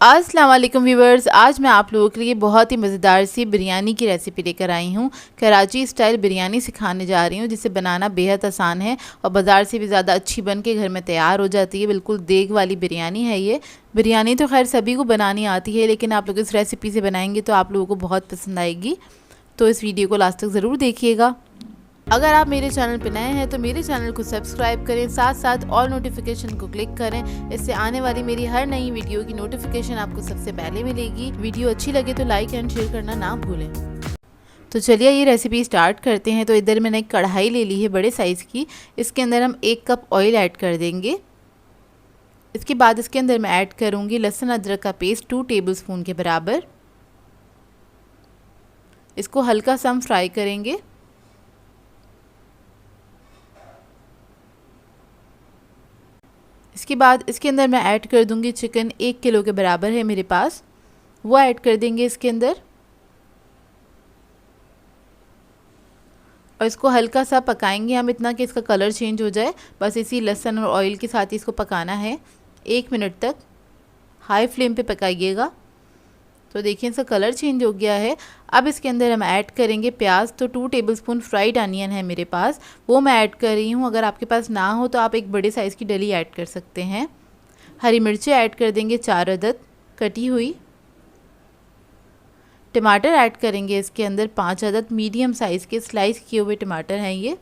अस्सलाम वालेकुम व्यूवर्स, आज मैं आप लोगों के लिए बहुत ही मज़ेदार सी बिरयानी की रेसिपी लेकर आई हूँ। कराची स्टाइल बिरयानी सिखाने जा रही हूँ जिसे बनाना बेहद आसान है और बाज़ार से भी ज़्यादा अच्छी बन के घर में तैयार हो जाती है। बिल्कुल देग वाली बिरयानी है ये। बिरयानी तो खैर सभी को बनानी आती है, लेकिन आप लोग इस रेसिपी से बनाएंगे तो आप लोगों को बहुत पसंद आएगी। तो इस वीडियो को लास्ट तक ज़रूर देखिएगा। अगर आप मेरे चैनल पर नए हैं तो मेरे चैनल को सब्सक्राइब करें, साथ साथ ऑल नोटिफिकेशन को क्लिक करें। इससे आने वाली मेरी हर नई वीडियो की नोटिफिकेशन आपको सबसे पहले मिलेगी। वीडियो अच्छी लगे तो लाइक एंड शेयर करना ना भूलें। तो चलिए ये रेसिपी स्टार्ट करते हैं। तो इधर मैंने एक कढ़ाई ले ली है बड़े साइज़ की। इसके अंदर हम 1 कप ऑयल ऐड कर देंगे। इसके बाद इसके अंदर मैं ऐड करूँगी लहसुन अदरक का पेस्ट 2 टेबल स्पून के बराबर। इसको हल्का सा हम फ्राई करेंगे। इसके बाद इसके अंदर मैं ऐड कर दूंगी चिकन। 1 किलो के बराबर है मेरे पास, वो ऐड कर देंगे इसके अंदर और इसको हल्का सा पकाएंगे हम, इतना कि इसका कलर चेंज हो जाए। बस इसी लहसुन और ऑयल के साथ ही इसको पकाना है 1 मिनट तक। हाई फ्लेम पे पकाइएगा। तो देखिए इसका कलर चेंज हो गया है। अब इसके अंदर हम ऐड करेंगे प्याज। तो 2 टेबलस्पून फ्राइड अनियन है मेरे पास, वो मैं ऐड कर रही हूँ। अगर आपके पास ना हो तो आप एक बड़े साइज़ की डली ऐड कर सकते हैं। हरी मिर्चें ऐड कर देंगे 4 अदद कटी हुई। टमाटर ऐड करेंगे इसके अंदर 5 अदद मीडियम साइज़ के स्लाइस किए हुए टमाटर हैं ये।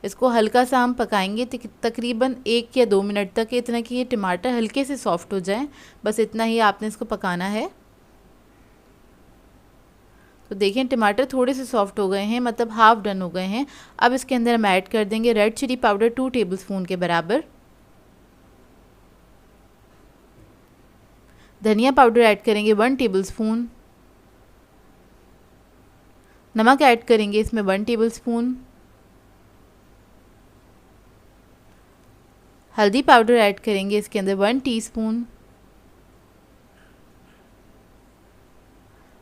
इसको हल्का सा हम पकाएंगे तकरीबन 1 या 2 मिनट तक, इतना कि ये टमाटर हल्के से सॉफ्ट हो जाएं। बस इतना ही आपने इसको पकाना है। तो देखें टमाटर थोड़े से सॉफ्ट हो गए हैं, मतलब हाफ डन हो गए हैं। अब इसके अंदर हम ऐड कर देंगे रेड चिली पाउडर 2 टेबलस्पून के बराबर। धनिया पाउडर ऐड करेंगे 1 टेबलस्पून। नमक ऐड करेंगे इसमें 1 टेबलस्पून। हल्दी पाउडर ऐड करेंगे इसके अंदर 1 टीस्पून।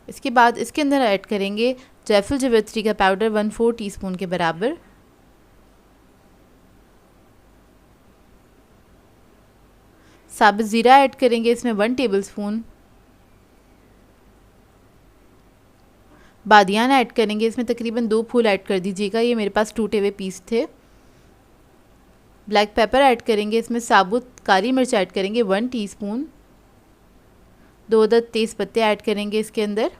इसके बाद इसके अंदर ऐड करेंगे जायफल जावित्री का पाउडर 1/4 टीस्पून के बराबर। साबुत ज़ीरा ऐड करेंगे इसमें 1 टेबलस्पून। बादियान ऐड करेंगे इसमें तकरीबन 2 फूल ऐड कर दीजिएगा, ये मेरे पास टूटे हुए पीस थे। ब्लैक पेपर ऐड करेंगे इसमें, साबुत काली मिर्च ऐड करेंगे 1 टीस्पून। 2 अदद तेज़ पत्ते ऐड करेंगे इसके अंदर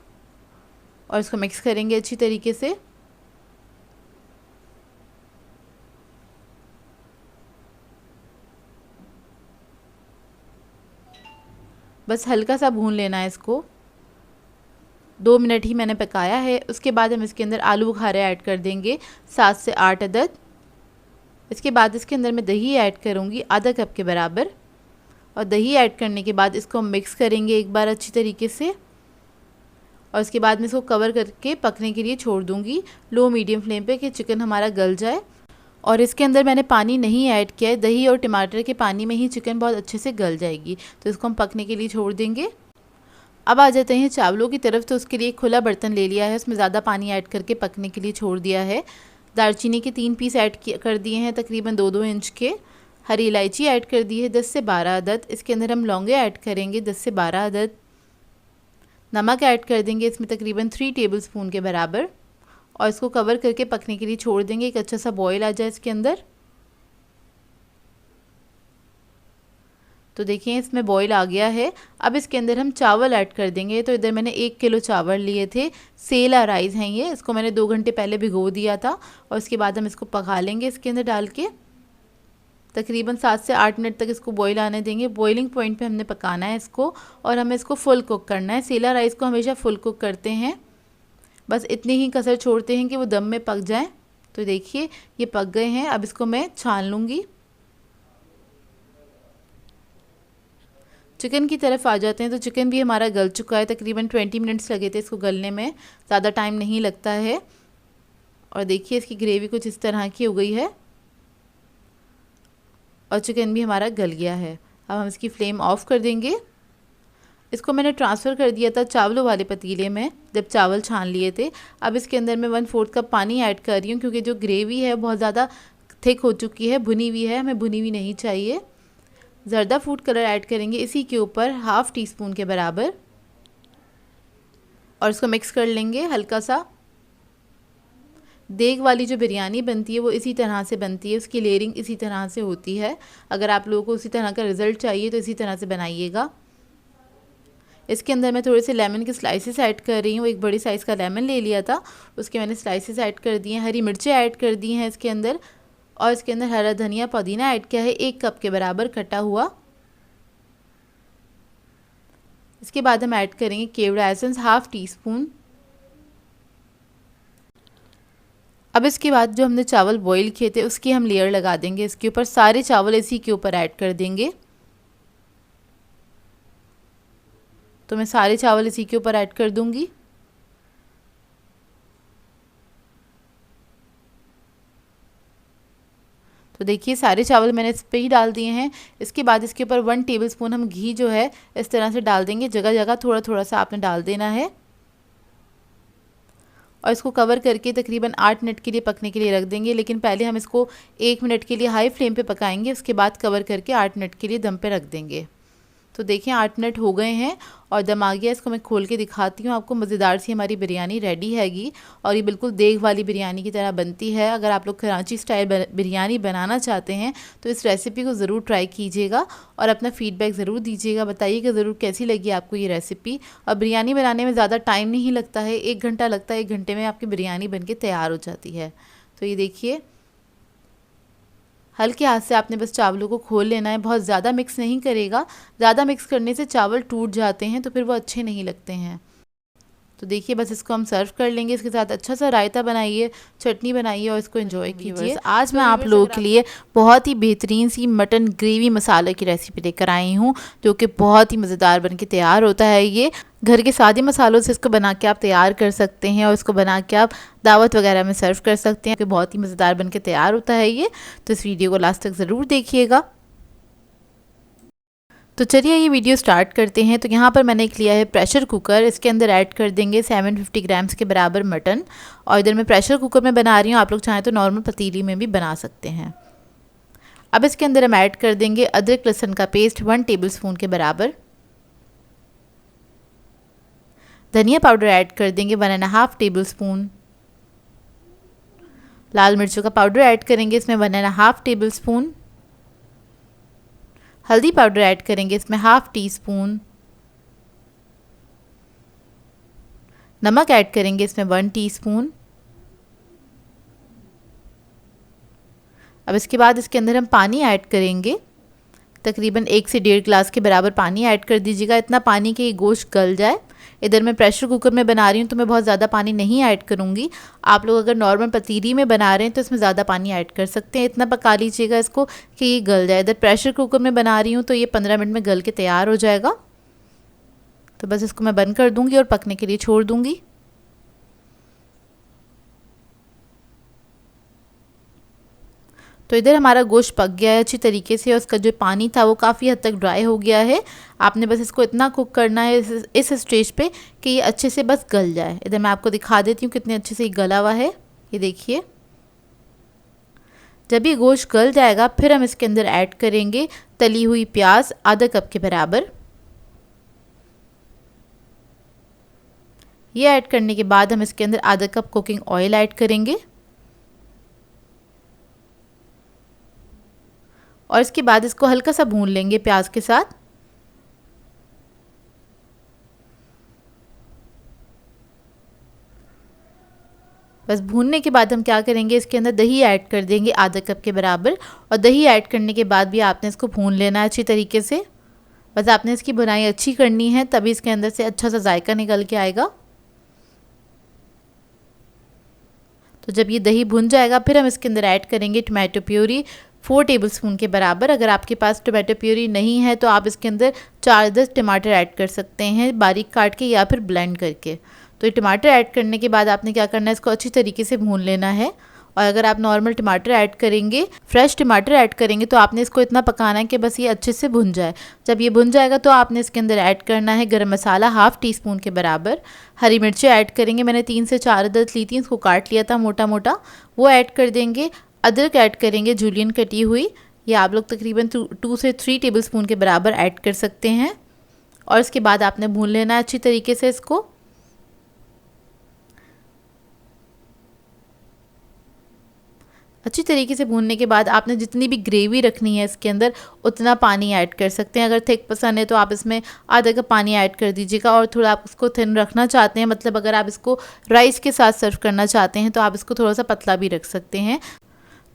और इसको मिक्स करेंगे अच्छी तरीके से। बस हल्का सा भून लेना है इसको। 2 मिनट ही मैंने पकाया है। उसके बाद हम इसके अंदर आलू बुखारे ऐड कर देंगे 7 से 8 अदद। इसके बाद इसके अंदर मैं दही ऐड करूँगी आधा कप के बराबर और दही ऐड करने के बाद इसको हम मिक्स करेंगे एक बार अच्छी तरीके से और उसके बाद मैं इसको कवर करके पकने के लिए छोड़ दूँगी लो मीडियम फ्लेम पे कि चिकन हमारा गल जाए। और इसके अंदर मैंने पानी नहीं ऐड किया है, दही और टमाटर के पानी में ही चिकन बहुत अच्छे से गल जाएगी। तो इसको हम पकने के लिए छोड़ देंगे। अब आ जाते हैं चावलों की तरफ। तो उसके लिए एक खुला बर्तन ले लिया है, उसमें ज़्यादा पानी ऐड करके पकने के लिए छोड़ दिया है। दालचीनी के 3 पीस ऐड कर दिए हैं तकरीबन 2-2 इंच के। हरी इलायची ऐड कर दी है 10 से 12 अदद। इसके अंदर हम लौंगे ऐड करेंगे 10 से 12 अदद। नमक ऐड कर देंगे इसमें तकरीबन 3 टेबलस्पून के बराबर और इसको कवर करके पकने के लिए छोड़ देंगे, एक अच्छा सा बॉईल आ जाए इसके अंदर। तो देखिए इसमें बॉईल आ गया है। अब इसके अंदर हम चावल ऐड कर देंगे। तो इधर मैंने 1 किलो चावल लिए थे, सेला राइस हैं ये। इसको मैंने 2 घंटे पहले भिगो दिया था और उसके बाद हम इसको पका लेंगे इसके अंदर डाल के। तकरीबन 7 से 8 मिनट तक इसको बॉईल आने देंगे। बॉइलिंग पॉइंट पे हमने पकाना है इसको और हमें इसको फुल कुक करना है। सेला राइस को हमेशा फुल कुक करते हैं, बस इतनी ही कसर छोड़ते हैं कि वो दम में पक जाए। तो देखिए ये पक गए हैं। अब इसको मैं छान लूँगी। चिकन की तरफ आ जाते हैं। तो चिकन भी हमारा गल चुका है, तकरीबन 20 मिनट्स लगे थे इसको गलने में, ज़्यादा टाइम नहीं लगता है। और देखिए इसकी ग्रेवी कुछ इस तरह की हो गई है और चिकन भी हमारा गल गया है। अब हम इसकी फ्लेम ऑफ कर देंगे। इसको मैंने ट्रांसफ़र कर दिया था चावलों वाले पतीले में जब चावल छान लिए थे। अब इसके अंदर मैं 1/4 कप पानी ऐड कर रही हूँ, क्योंकि जो ग्रेवी है बहुत ज़्यादा थिक हो चुकी है, भुनी हुई है, हमें भुनी हुई नहीं चाहिए। ज़र्दा फूड कलर ऐड करेंगे इसी के ऊपर 1/2 टीस्पून के बराबर और इसको मिक्स कर लेंगे हल्का सा। देग वाली जो बिरयानी बनती है वो इसी तरह से बनती है, उसकी लेयरिंग इसी तरह से होती है। अगर आप लोगों को उसी तरह का रिज़ल्ट चाहिए तो इसी तरह से बनाइएगा। इसके अंदर मैं थोड़े से लेमन के स्लाइसेस ऐड कर रही हूँ। एक बड़ी साइज़ का लेमन ले लिया था, उसके मैंने स्लाइसेस ऐड कर दिए हैं। हरी मिर्चें ऐड कर दी हैं इसके अंदर और इसके अंदर हरा धनिया पुदीना ऐड किया है 1 कप के बराबर कटा हुआ। इसके बाद हम ऐड करेंगे केवड़ा एसेंस 1/2 टीस्पून। अब इसके बाद जो हमने चावल बॉईल किए थे उसकी हम लेयर लगा देंगे इसके ऊपर। सारे चावल इसी के ऊपर ऐड कर देंगे। तो मैं सारे चावल इसी के ऊपर ऐड कर दूंगी। तो देखिए सारे चावल मैंने इस पे ही डाल दिए हैं। इसके बाद इसके ऊपर 1 टेबलस्पून हम घी जो है इस तरह से डाल देंगे। जगह जगह थोड़ा थोड़ा सा आपने डाल देना है और इसको कवर करके तकरीबन 8 मिनट के लिए पकने के लिए रख देंगे। लेकिन पहले हम इसको 1 मिनट के लिए हाई फ्लेम पे पकाएंगे, उसके बाद कवर करके 8 मिनट के लिए दम पे रख देंगे। तो देखिए 8 मिनट हो गए हैं और दम आ गया। इसको मैं खोल के दिखाती हूँ आपको। मज़ेदार सी हमारी बिरयानी रेडी हैगी और ये बिल्कुल देग वाली बिरयानी की तरह बनती है। अगर आप लोग कराची स्टाइल बिरयानी बनाना चाहते हैं तो इस रेसिपी को ज़रूर ट्राई कीजिएगा और अपना फ़ीडबैक ज़रूर दीजिएगा। बताइएगा ज़रूर कैसी लगी आपको ये रेसिपी। और बिरयानी बनाने में ज़्यादा टाइम नहीं लगता है, 1 घंटा लगता है। 1 घंटे में आपकी बिरयानी बन के तैयार हो जाती है। तो ये देखिए हल्के हाथ से आपने बस चावलों को खोल लेना है, बहुत ज़्यादा मिक्स नहीं करेगा। ज़्यादा मिक्स करने से चावल टूट जाते हैं तो फिर वो अच्छे नहीं लगते हैं। तो देखिए बस इसको हम सर्व कर लेंगे। इसके साथ अच्छा सा रायता बनाइए, चटनी बनाइए और इसको एंजॉय कीजिए। आज मैं आप लोगों के लिए बहुत ही बेहतरीन सी मटन ग्रेवी मसाले की रेसिपी लेकर आई हूँ जो कि बहुत ही मज़ेदार बन के तैयार होता है। ये घर के सादे मसालों से इसको बना के आप तैयार कर सकते हैं और इसको बना के आप दावत वगैरह में सर्व कर सकते हैं कि बहुत ही मज़ेदार बन के तैयार होता है ये। तो इस वीडियो को लास्ट तक ज़रूर देखिएगा। तो चलिए ये वीडियो स्टार्ट करते हैं। तो यहाँ पर मैंने एक लिया है प्रेशर कुकर। इसके अंदर ऐड कर देंगे 750 ग्राम्स के बराबर मटन और इधर मैं प्रेशर कुकर में बना रही हूँ। आप लोग चाहें तो नॉर्मल पतीली में भी बना सकते हैं। अब इसके अंदर हम ऐड कर देंगे अदरक लहसुन का पेस्ट 1 टेबलस्पून के बराबर। धनिया पाउडर ऐड कर देंगे 1.5 टेबलस्पून। लाल मिर्चों का पाउडर ऐड करेंगे इसमें 1.5 टेबलस्पून। हल्दी पाउडर ऐड करेंगे इसमें 1/2 टीस्पून। नमक ऐड करेंगे इसमें 1 टीस्पून। अब इसके बाद इसके अंदर हम पानी ऐड करेंगे। तकरीबन 1 से 1.5 गिलास के बराबर पानी ऐड कर दीजिएगा, इतना पानी कि ये गोश्त गल जाए। इधर मैं प्रेशर कुकर में बना रही हूँ तो मैं बहुत ज़्यादा पानी नहीं ऐड करूँगी। आप लोग अगर नॉर्मल पतीली में बना रहे हैं तो इसमें ज़्यादा पानी ऐड कर सकते हैं। इतना पका लीजिएगा इसको कि ये गल जाए। इधर प्रेशर कुकर में बना रही हूँ तो ये 15 मिनट में गल के तैयार हो जाएगा। तो बस इसको मैं बंद कर दूँगी और पकने के लिए छोड़ दूँगी। तो इधर हमारा गोश्त पक गया है अच्छी तरीके से और उसका जो पानी था वो काफ़ी हद तक ड्राई हो गया है। आपने बस इसको इतना कुक करना है इस स्टेज पे कि ये अच्छे से बस गल जाए। इधर मैं आपको दिखा देती हूँ कितने अच्छे से ये गला हुआ है। ये देखिए जब ये गोश्त गल जाएगा फिर हम इसके अंदर ऐड करेंगे तली हुई प्याज आधा कप के बराबर। ये ऐड करने के बाद हम इसके अंदर आधा कप कुकिंग ऑयल ऐड करेंगे और इसके बाद इसको हल्का सा भून लेंगे प्याज के साथ। बस भूनने के बाद हम क्या करेंगे इसके अंदर दही ऐड कर देंगे आधा कप के बराबर और दही ऐड करने के बाद भी आपने इसको भून लेना है अच्छी तरीके से। बस आपने इसकी बुनाई अच्छी करनी है तभी इसके अंदर से अच्छा सा जायका निकल के आएगा। तो जब ये दही भुन जाएगा फिर हम इसके अंदर ऐड करेंगे टमाटो प्यूरी 4 टेबलस्पून के बराबर। अगर आपके पास टमाटो प्यूरी नहीं है तो आप इसके अंदर 4-10 टमाटर ऐड कर सकते हैं बारीक काट के या फिर ब्लेंड करके। तो ये टमाटर ऐड करने के बाद आपने क्या करना है इसको अच्छी तरीके से भून लेना है। और अगर आप नॉर्मल टमाटर ऐड करेंगे, फ्रेश टमाटर ऐड करेंगे तो आपने इसको इतना पकाना है कि बस ये अच्छे से भुन जाए। जब ये भुन जाएगा तो आपने इसके अंदर ऐड करना है गरम मसाला 1/2 टीस्पून के बराबर। हरी मिर्चें ऐड करेंगे, मैंने 3 से 4 अदद ली थी, इसको काट लिया था मोटा मोटा, वो ऐड कर देंगे। अदरक ऐड करेंगे जूलियन कटी हुई, ये आप लोग तकरीबन 2 से 3 टेबलस्पून के बराबर ऐड कर सकते हैं। और इसके बाद आपने भून लेना है अच्छी तरीके से इसको। अच्छी तरीके से भूनने के बाद आपने जितनी भी ग्रेवी रखनी है इसके अंदर उतना पानी ऐड कर सकते हैं। अगर थिक पसंद है तो आप इसमें आधा कप पानी ऐड कर दीजिएगा, और थोड़ा आप इसको थिन रखना चाहते हैं, मतलब अगर आप इसको राइस के साथ सर्व करना चाहते हैं तो आप इसको थोड़ा सा पतला भी रख सकते हैं।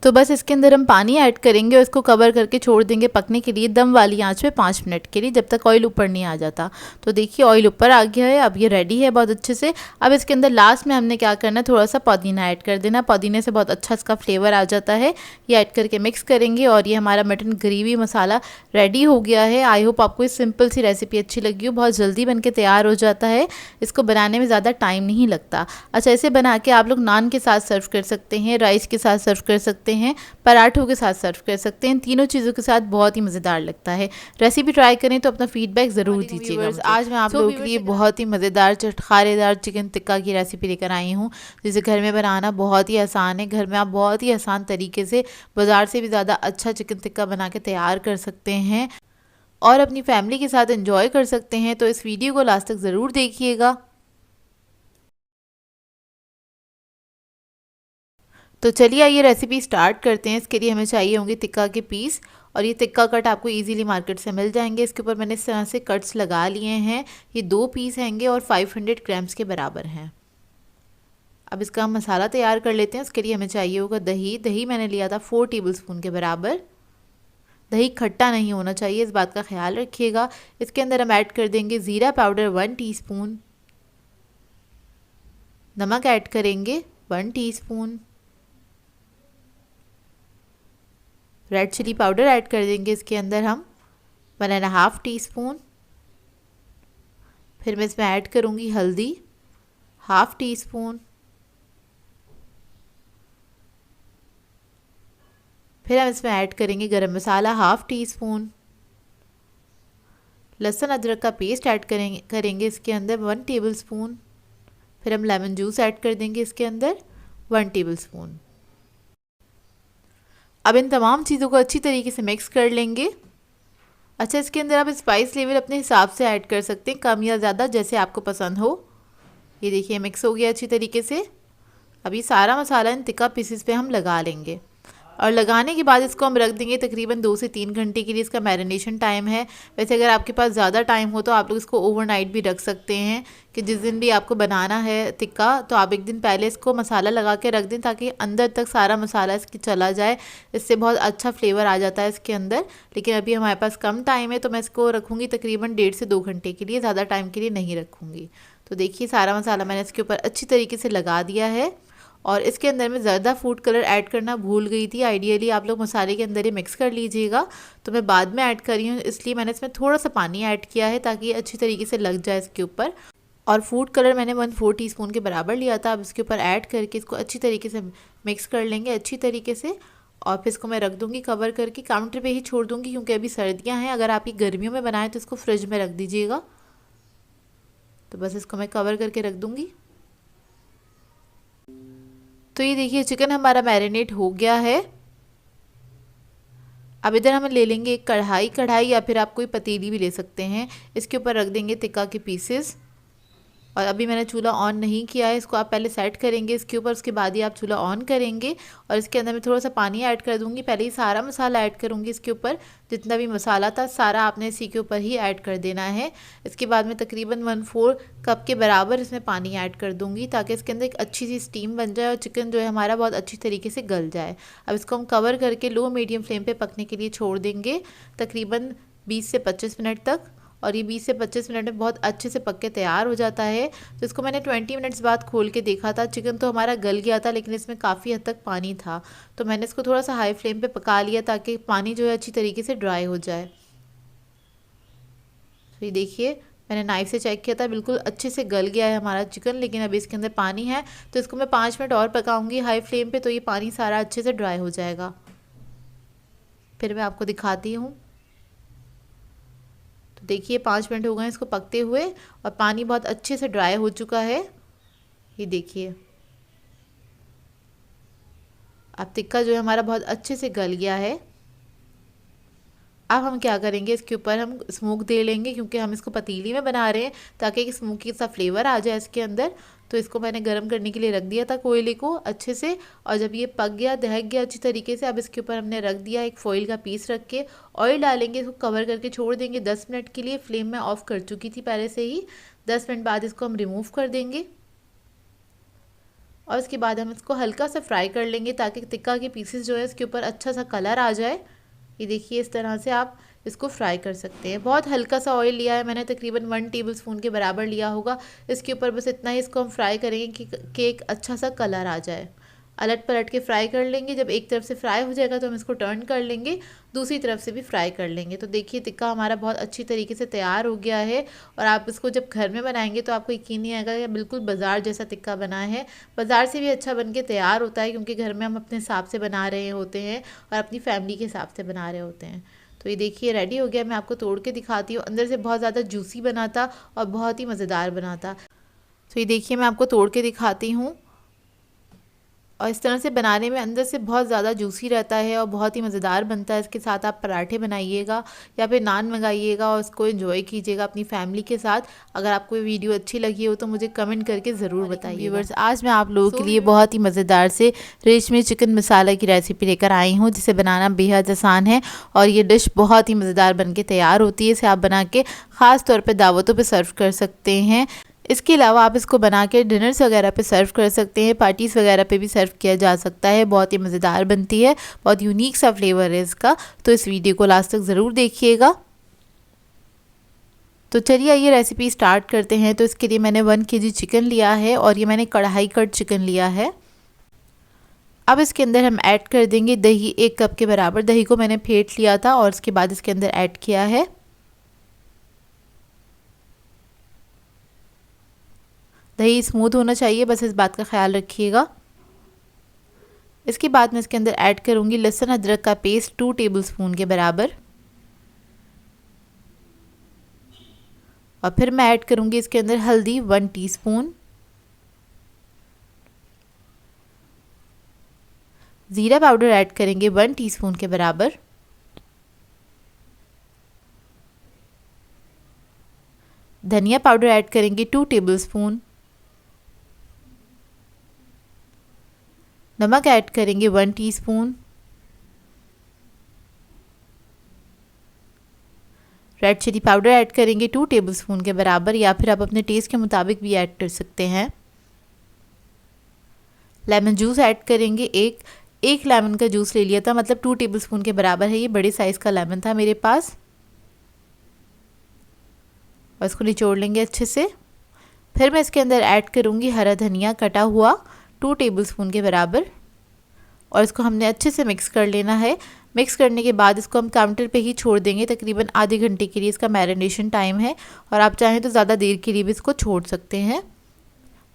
तो बस इसके अंदर हम पानी ऐड करेंगे और इसको कवर करके छोड़ देंगे पकने के लिए दम वाली आंच पे 5 मिनट के लिए, जब तक ऑयल ऊपर नहीं आ जाता। तो देखिए ऑयल ऊपर आ गया है, अब ये रेडी है बहुत अच्छे से। अब इसके अंदर लास्ट में हमने क्या करना है, थोड़ा सा पुदीना ऐड कर देना। पुदीने से बहुत अच्छा इसका फ्लेवर आ जाता है। ये ऐड करके मिक्स करेंगे और ये हमारा मटन ग्रेवी मसाला रेडी हो गया है। आई होप आपको ये सिंपल सी रेसिपी अच्छी लगी हो। बहुत जल्दी बन के तैयार हो जाता है, इसको बनाने में ज़्यादा टाइम नहीं लगता। अच्छा, इसे बना के आप लोग नान के साथ सर्व कर सकते हैं, राइस के साथ सर्व कर सकते हैं, पराठों के साथ सर्व कर सकते हैं। तीनों चीज़ों के साथ बहुत ही मज़ेदार लगता है। रेसिपी ट्राई करें तो अपना फीडबैक ज़रूर दीजिएगा। आज मैं आप लोगों के लिए बहुत ही मज़ेदार चटखारेदार चिकन टिक्का की रेसिपी लेकर आई हूँ, जिसे घर में बनाना बहुत ही आसान है। घर में आप बहुत ही आसान तरीके से बाज़ार से भी ज़्यादा अच्छा चिकन टिक्का बना के तैयार कर सकते हैं और अपनी फैमिली के साथ एंजॉय कर सकते हैं। तो इस वीडियो को लास्ट तक ज़रूर देखिएगा। तो चलिए आइए रेसिपी स्टार्ट करते हैं। इसके लिए हमें चाहिए होंगे टिक्का के पीस, और ये टिक्का कट आपको इजीली मार्केट से मिल जाएंगे। इसके ऊपर मैंने इस तरह से कट्स लगा लिए हैं। ये 2 पीस हैंगे और 500 ग्राम्स के बराबर हैं। अब इसका हम मसाला तैयार कर लेते हैं। उसके लिए हमें चाहिए होगा दही। दही मैंने लिया था 4 टेबलस्पून के बराबर। दही खट्टा नहीं होना चाहिए, इस बात का ख्याल रखिएगा। इसके अंदर हम ऐड कर देंगे ज़ीरा पाउडर 1 टीस्पून, नमक ऐड करेंगे 1 teaspoon, red chili powder add कर देंगे इसके अंदर हम 1.5 टीस्पून। फिर मैं इसमें ऐड करूँगी हल्दी 1/2 टीस्पून। फिर हम इसमें ऐड करेंगे गरम मसाला 1/2 टीस्पून। लहसुन अदरक का पेस्ट ऐड करेंगे इसके अंदर 1 टेबलस्पून। फिर हम लेमन जूस ऐड कर देंगे इसके अंदर 1 टेबलस्पून। अब इन तमाम चीज़ों को अच्छी तरीके से मिक्स कर लेंगे। अच्छा, इसके अंदर आप स्पाइस लेवल अपने हिसाब से ऐड कर सकते हैं, कम या ज़्यादा जैसे आपको पसंद हो। ये देखिए मिक्स हो गया अच्छी तरीके से। अब ये सारा मसाला इन टिक्का पीसेस पे हम लगा लेंगे, और लगाने के बाद इसको हम रख देंगे तकरीबन 2 से 3 घंटे के लिए। इसका मैरिनेशन टाइम है। वैसे अगर आपके पास ज़्यादा टाइम हो तो आप लोग इसको ओवरनाइट भी रख सकते हैं, कि जिस दिन भी आपको बनाना है टिक्का तो आप एक दिन पहले इसको मसाला लगा के रख दें, ताकि अंदर तक सारा मसाला इसकी चला जाए। इससे बहुत अच्छा फ्लेवर आ जाता है इसके अंदर। लेकिन अभी हमारे पास कम टाइम है तो मैं इसको रखूँगी तकरीबन 1.5 से 2 घंटे के लिए, ज़्यादा टाइम के लिए नहीं रखूँगी। तो देखिए सारा मसाला मैंने इसके ऊपर अच्छी तरीके से लगा दिया है। और इसके अंदर मैं ज़्यादा फूड कलर ऐड करना भूल गई थी। आइडियली आप लोग मसाले के अंदर ही मिक्स कर लीजिएगा, तो मैं बाद में ऐड कर रही हूँ, इसलिए मैंने इसमें थोड़ा सा पानी ऐड किया है ताकि अच्छी तरीके से लग जाए इसके ऊपर। और फूड कलर मैंने 1/4 टीस्पून के बराबर लिया था। अब इसके ऊपर ऐड करके इसको अच्छी तरीके से मिक्स कर लेंगे अच्छी तरीके से, और फिर इसको मैं रख दूँगी कवर करके, काउंटर पर ही छोड़ दूँगी क्योंकि अभी सर्दियाँ हैं। अगर आप ये गर्मियों में बनाएं तो इसको फ्रिज में रख दीजिएगा। तो बस इसको मैं कवर करके रख दूँगी। तो ये देखिए चिकन हमारा मैरिनेट हो गया है। अब इधर हम ले लेंगे एक कढ़ाई या फिर आप कोई पतीली भी ले सकते हैं। इसके ऊपर रख देंगे टिक्का के पीसेस, और अभी मैंने चूल्हा ऑन नहीं किया है, इसको आप पहले सेट करेंगे इसके ऊपर, उसके बाद ही आप चूल्हा ऑन करेंगे। और इसके अंदर मैं थोड़ा सा पानी ऐड कर दूंगी। पहले ही सारा मसाला ऐड करूंगी इसके ऊपर, जितना भी मसाला था सारा आपने इसी के ऊपर ही ऐड कर देना है। इसके बाद मैं तकरीबन 1/4 कप के बराबर इसमें पानी ऐड कर दूंगी, ताकि इसके अंदर एक अच्छी सी स्टीम बन जाए और चिकन जो है हमारा बहुत अच्छी तरीके से गल जाए। अब इसको हम कवर करके लो मीडियम फ्लेम पर पकने के लिए छोड़ देंगे तकरीबन 20 से 25 मिनट तक। और ये 20 से 25 मिनट में बहुत अच्छे से पक के तैयार हो जाता है। तो इसको मैंने 20 मिनट्स बाद खोल के देखा था। चिकन तो हमारा गल गया था, लेकिन इसमें काफ़ी हद तक पानी था, तो मैंने इसको थोड़ा सा हाई फ्लेम पे पका लिया ताकि पानी जो है अच्छी तरीके से ड्राई हो जाए। तो ये देखिए मैंने नाइफ से चेक किया था, बिल्कुल अच्छे से गल गया है हमारा चिकन, लेकिन अभी इसके अंदर पानी है। तो इसको मैं 5 मिनट और पकाऊंगी हाई फ्लेम पे, तो ये पानी सारा अच्छे से ड्राई हो जाएगा। फिर मैं आपको दिखाती हूँ। तो देखिए 5 मिनट हो गए इसको पकते हुए, और पानी बहुत अच्छे से ड्राई हो चुका है। ये देखिए अब टिक्का जो है हमारा बहुत अच्छे से गल गया है। अब हम क्या करेंगे, इसके ऊपर हम स्मोक दे लेंगे, क्योंकि हम इसको पतीली में बना रहे हैं ताकि एक स्मोकी सा फ्लेवर आ जाए इसके अंदर। तो इसको मैंने गर्म करने के लिए रख दिया था कोयले को अच्छे से, और जब ये पक गया, दहक गया अच्छी तरीके से, अब इसके ऊपर हमने रख दिया एक फॉइल का पीस रख के, ऑयल डालेंगे, इसको कवर करके छोड़ देंगे 10 मिनट के लिए। फ्लेम में ऑफ कर चुकी थी पहले से ही। 10 मिनट बाद इसको हम रिमूव कर देंगे और उसके बाद हम इसको हल्का सा फ्राई कर लेंगे ताकि टिक्का के पीसेस जो है इसके ऊपर अच्छा सा कलर आ जाए। ये देखिए, इस तरह से आप इसको फ्राई कर सकते हैं। बहुत हल्का सा ऑयल लिया है मैंने, तकरीबन 1 टेबलस्पून के बराबर लिया होगा। इसके ऊपर बस इतना ही इसको हम फ्राई करेंगे कि एक अच्छा सा कलर आ जाए। अलट पलट के फ्राई कर लेंगे। जब एक तरफ से फ्राई हो जाएगा तो हम इसको टर्न कर लेंगे, दूसरी तरफ से भी फ्राई कर लेंगे। तो देखिए, टिक्का हमारा बहुत अच्छी तरीके से तैयार हो गया है। और आप इसको जब घर में बनाएंगे तो आपको यकीन नहीं आएगा कि बिल्कुल बाज़ार जैसा टिक्का बना है। बाज़ार से भी अच्छा बन के तैयार होता है, क्योंकि घर में हम अपने हिसाब से बना रहे होते हैं और अपनी फैमिली के हिसाब से बना रहे होते हैं। तो ये देखिए, रेडी हो गया। मैं आपको तोड़ के दिखाती हूँ। अंदर से बहुत ज़्यादा जूसी बना था और बहुत ही मज़ेदार बना था। तो ये देखिए, मैं आपको तोड़ के दिखाती हूँ। और इस तरह से बनाने में अंदर से बहुत ज़्यादा जूसी रहता है और बहुत ही मज़ेदार बनता है। इसके साथ आप पराठे बनाइएगा या फिर नान मंगाइएगा और इसको एंजॉय कीजिएगा अपनी फैमिली के साथ। अगर आपको ये वीडियो अच्छी लगी हो तो मुझे कमेंट करके ज़रूर बताइए। व्यूअर्स, आज मैं आप लोगों के लिए बहुत ही मज़ेदार से रेशमी चिकन मसाला की रेसिपी लेकर आई हूँ, जिसे बनाना बेहद आसान है और ये डिश बहुत ही मज़ेदार बन के तैयार होती है। इसे आप बना के ख़ास तौर पर दावतों पर सर्व कर सकते हैं। इसके अलावा आप इसको बना के डिनर्स वगैरह पे सर्व कर सकते हैं, पार्टीज़ वगैरह पे भी सर्व किया जा सकता है। बहुत ही मज़ेदार बनती है, बहुत यूनिक सा फ्लेवर है इसका। तो इस वीडियो को लास्ट तक ज़रूर देखिएगा। तो चलिए आइए रेसिपी स्टार्ट करते हैं। तो इसके लिए मैंने 1 kg चिकन लिया है और ये मैंने कढ़ाई कट चिकन लिया है। अब इसके अंदर हम ऐड कर देंगे दही, 1 कप के बराबर। दही को मैंने फेंट लिया था और उसके बाद इसके अंदर ऐड किया है। दही स्मूथ होना चाहिए, बस इस बात का ख्याल रखिएगा। इसके बाद मैं इसके अंदर ऐड करूँगी लहसुन अदरक का पेस्ट 2 टेबलस्पून के बराबर। और फिर मैं ऐड करूँगी इसके अंदर हल्दी 1 टीस्पून, ज़ीरा पाउडर ऐड करेंगे 1 टीस्पून के बराबर, धनिया पाउडर ऐड करेंगे 2 टेबलस्पून, नमक ऐड करेंगे 1 teaspoon, red chili powder add करेंगे 2 टेबलस्पून के बराबर, या फिर आप अपने टेस्ट के मुताबिक भी ऐड कर सकते हैं। लेमन जूस ऐड करेंगे, एक लेमन का जूस ले लिया था, मतलब 2 टेबलस्पून के बराबर है। ये बड़े साइज़ का लेमन था मेरे पास। और इसको निचोड़ लेंगे अच्छे से। फिर मैं इसके अंदर ऐड करूँगी हरा धनिया कटा हुआ 2 टेबलस्पून के बराबर, और इसको हमने अच्छे से मिक्स कर लेना है। मिक्स करने के बाद इसको हम काउंटर पे ही छोड़ देंगे, तकरीबन आधे घंटे के लिए इसका मैरिनेशन टाइम है, और आप चाहें तो ज़्यादा देर के लिए भी इसको छोड़ सकते हैं।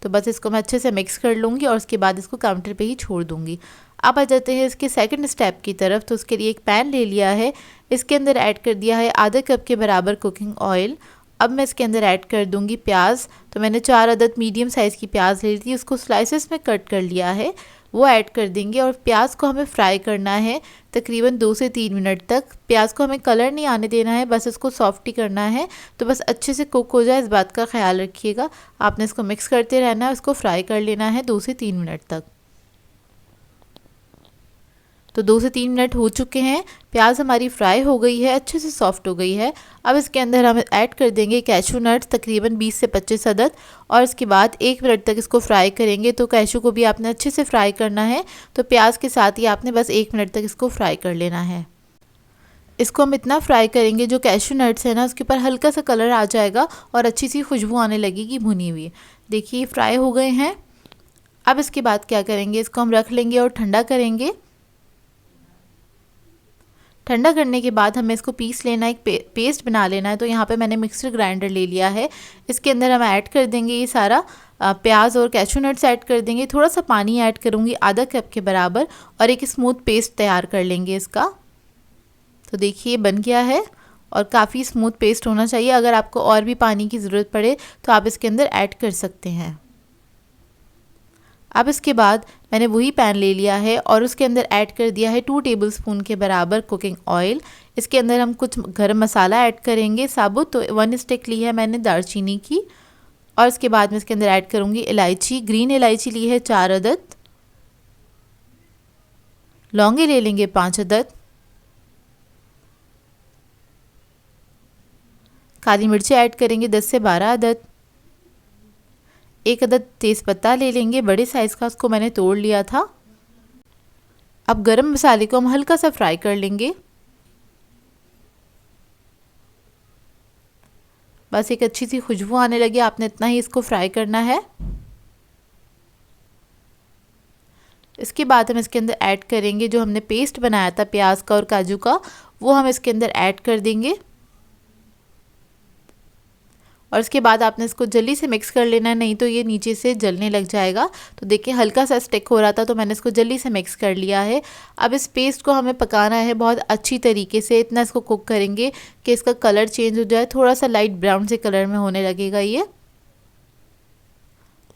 तो बस इसको मैं अच्छे से मिक्स कर लूँगी और उसके बाद इसको काउंटर पे ही छोड़ दूँगी। अब आ जाते हैं इसके सेकंड स्टेप की तरफ। तो उसके लिए एक पैन ले लिया है, इसके अंदर ऐड कर दिया है आधा कप के बराबर कुकिंग ऑयल। अब मैं इसके अंदर ऐड कर दूंगी प्याज। तो मैंने 4 अदद मीडियम साइज़ की प्याज ले ली थी, उसको स्लाइसेस में कट कर लिया है, वो ऐड कर देंगे। और प्याज को हमें फ्राई करना है तकरीबन 2 से 3 मिनट तक। प्याज को हमें कलर नहीं आने देना है, बस इसको सॉफ्ट ही करना है। तो बस अच्छे से कुक हो जाए, इस बात का ख्याल रखिएगा। आपने इसको मिक्स करते रहना है, उसको फ्राई कर लेना है 2 से 3 मिनट तक। तो 2 से 3 मिनट हो चुके हैं, प्याज हमारी फ्राई हो गई है, अच्छे से सॉफ्ट हो गई है। अब इसके अंदर हम ऐड कर देंगे कैशू नट्स तकरीबन 20 से 25 अदद, और इसके बाद 1 मिनट तक इसको फ्राई करेंगे। तो कैशू को भी आपने अच्छे से फ्राई करना है, तो प्याज के साथ ही आपने बस 1 मिनट तक इसको फ्राई कर लेना है। इसको हम इतना फ्राई करेंगे जो कैशू नट्स है ना, उसके ऊपर हल्का सा कलर आ जाएगा और अच्छी सी खुशबू आने लगेगी भुनी हुई। देखिए फ्राई हो गए हैं। अब इसके बाद क्या करेंगे, इसको हम रख लेंगे और ठंडा करेंगे। ठंडा करने के बाद हमें इसको पीस लेना है, एक पेस्ट बना लेना है। तो यहाँ पे मैंने मिक्सर ग्राइंडर ले लिया है, इसके अंदर हम ऐड कर देंगे ये सारा प्याज और कैशू नट्स ऐड कर देंगे। थोड़ा सा पानी ऐड करूँगी आधा कप के बराबर, और एक स्मूथ पेस्ट तैयार कर लेंगे इसका। तो देखिए बन गया है और काफ़ी स्मूथ पेस्ट होना चाहिए। अगर आपको और भी पानी की ज़रूरत पड़े तो आप इसके अंदर ऐड कर सकते हैं। अब इसके बाद मैंने वही पैन ले लिया है और उसके अंदर ऐड कर दिया है 2 टेबलस्पून के बराबर कुकिंग ऑयल। इसके अंदर हम कुछ गरम मसाला ऐड करेंगे साबुत। तो 1 स्टिक ली है मैंने दालचीनी की, और इसके बाद में इसके अंदर ऐड करूँगी इलायची। ग्रीन इलायची ली है 4 अदद, लौंगे ले लेंगे 5 अदद, काली मिर्ची ऐड करेंगे 10 से 12 अदद, 1 अदद तेज़पत्ता ले लेंगे बड़े साइज़ का, उसको मैंने तोड़ लिया था। अब गरम मसाले को हम हल्का सा फ्राई कर लेंगे। बस एक अच्छी सी खुशबू आने लगी, आपने इतना ही इसको फ्राई करना है। इसके बाद हम इसके अंदर ऐड करेंगे जो हमने पेस्ट बनाया था प्याज का और काजू का, वो हम इसके अंदर ऐड कर देंगे। और इसके बाद आपने इसको जल्दी से मिक्स कर लेना है, नहीं तो ये नीचे से जलने लग जाएगा। तो देखिए हल्का सा स्टिक हो रहा था, तो मैंने इसको जल्दी से मिक्स कर लिया है। अब इस पेस्ट को हमें पकाना है बहुत अच्छी तरीके से, इतना इसको कुक करेंगे कि इसका कलर चेंज हो जाए, थोड़ा सा लाइट ब्राउन से कलर में होने लगेगा, ये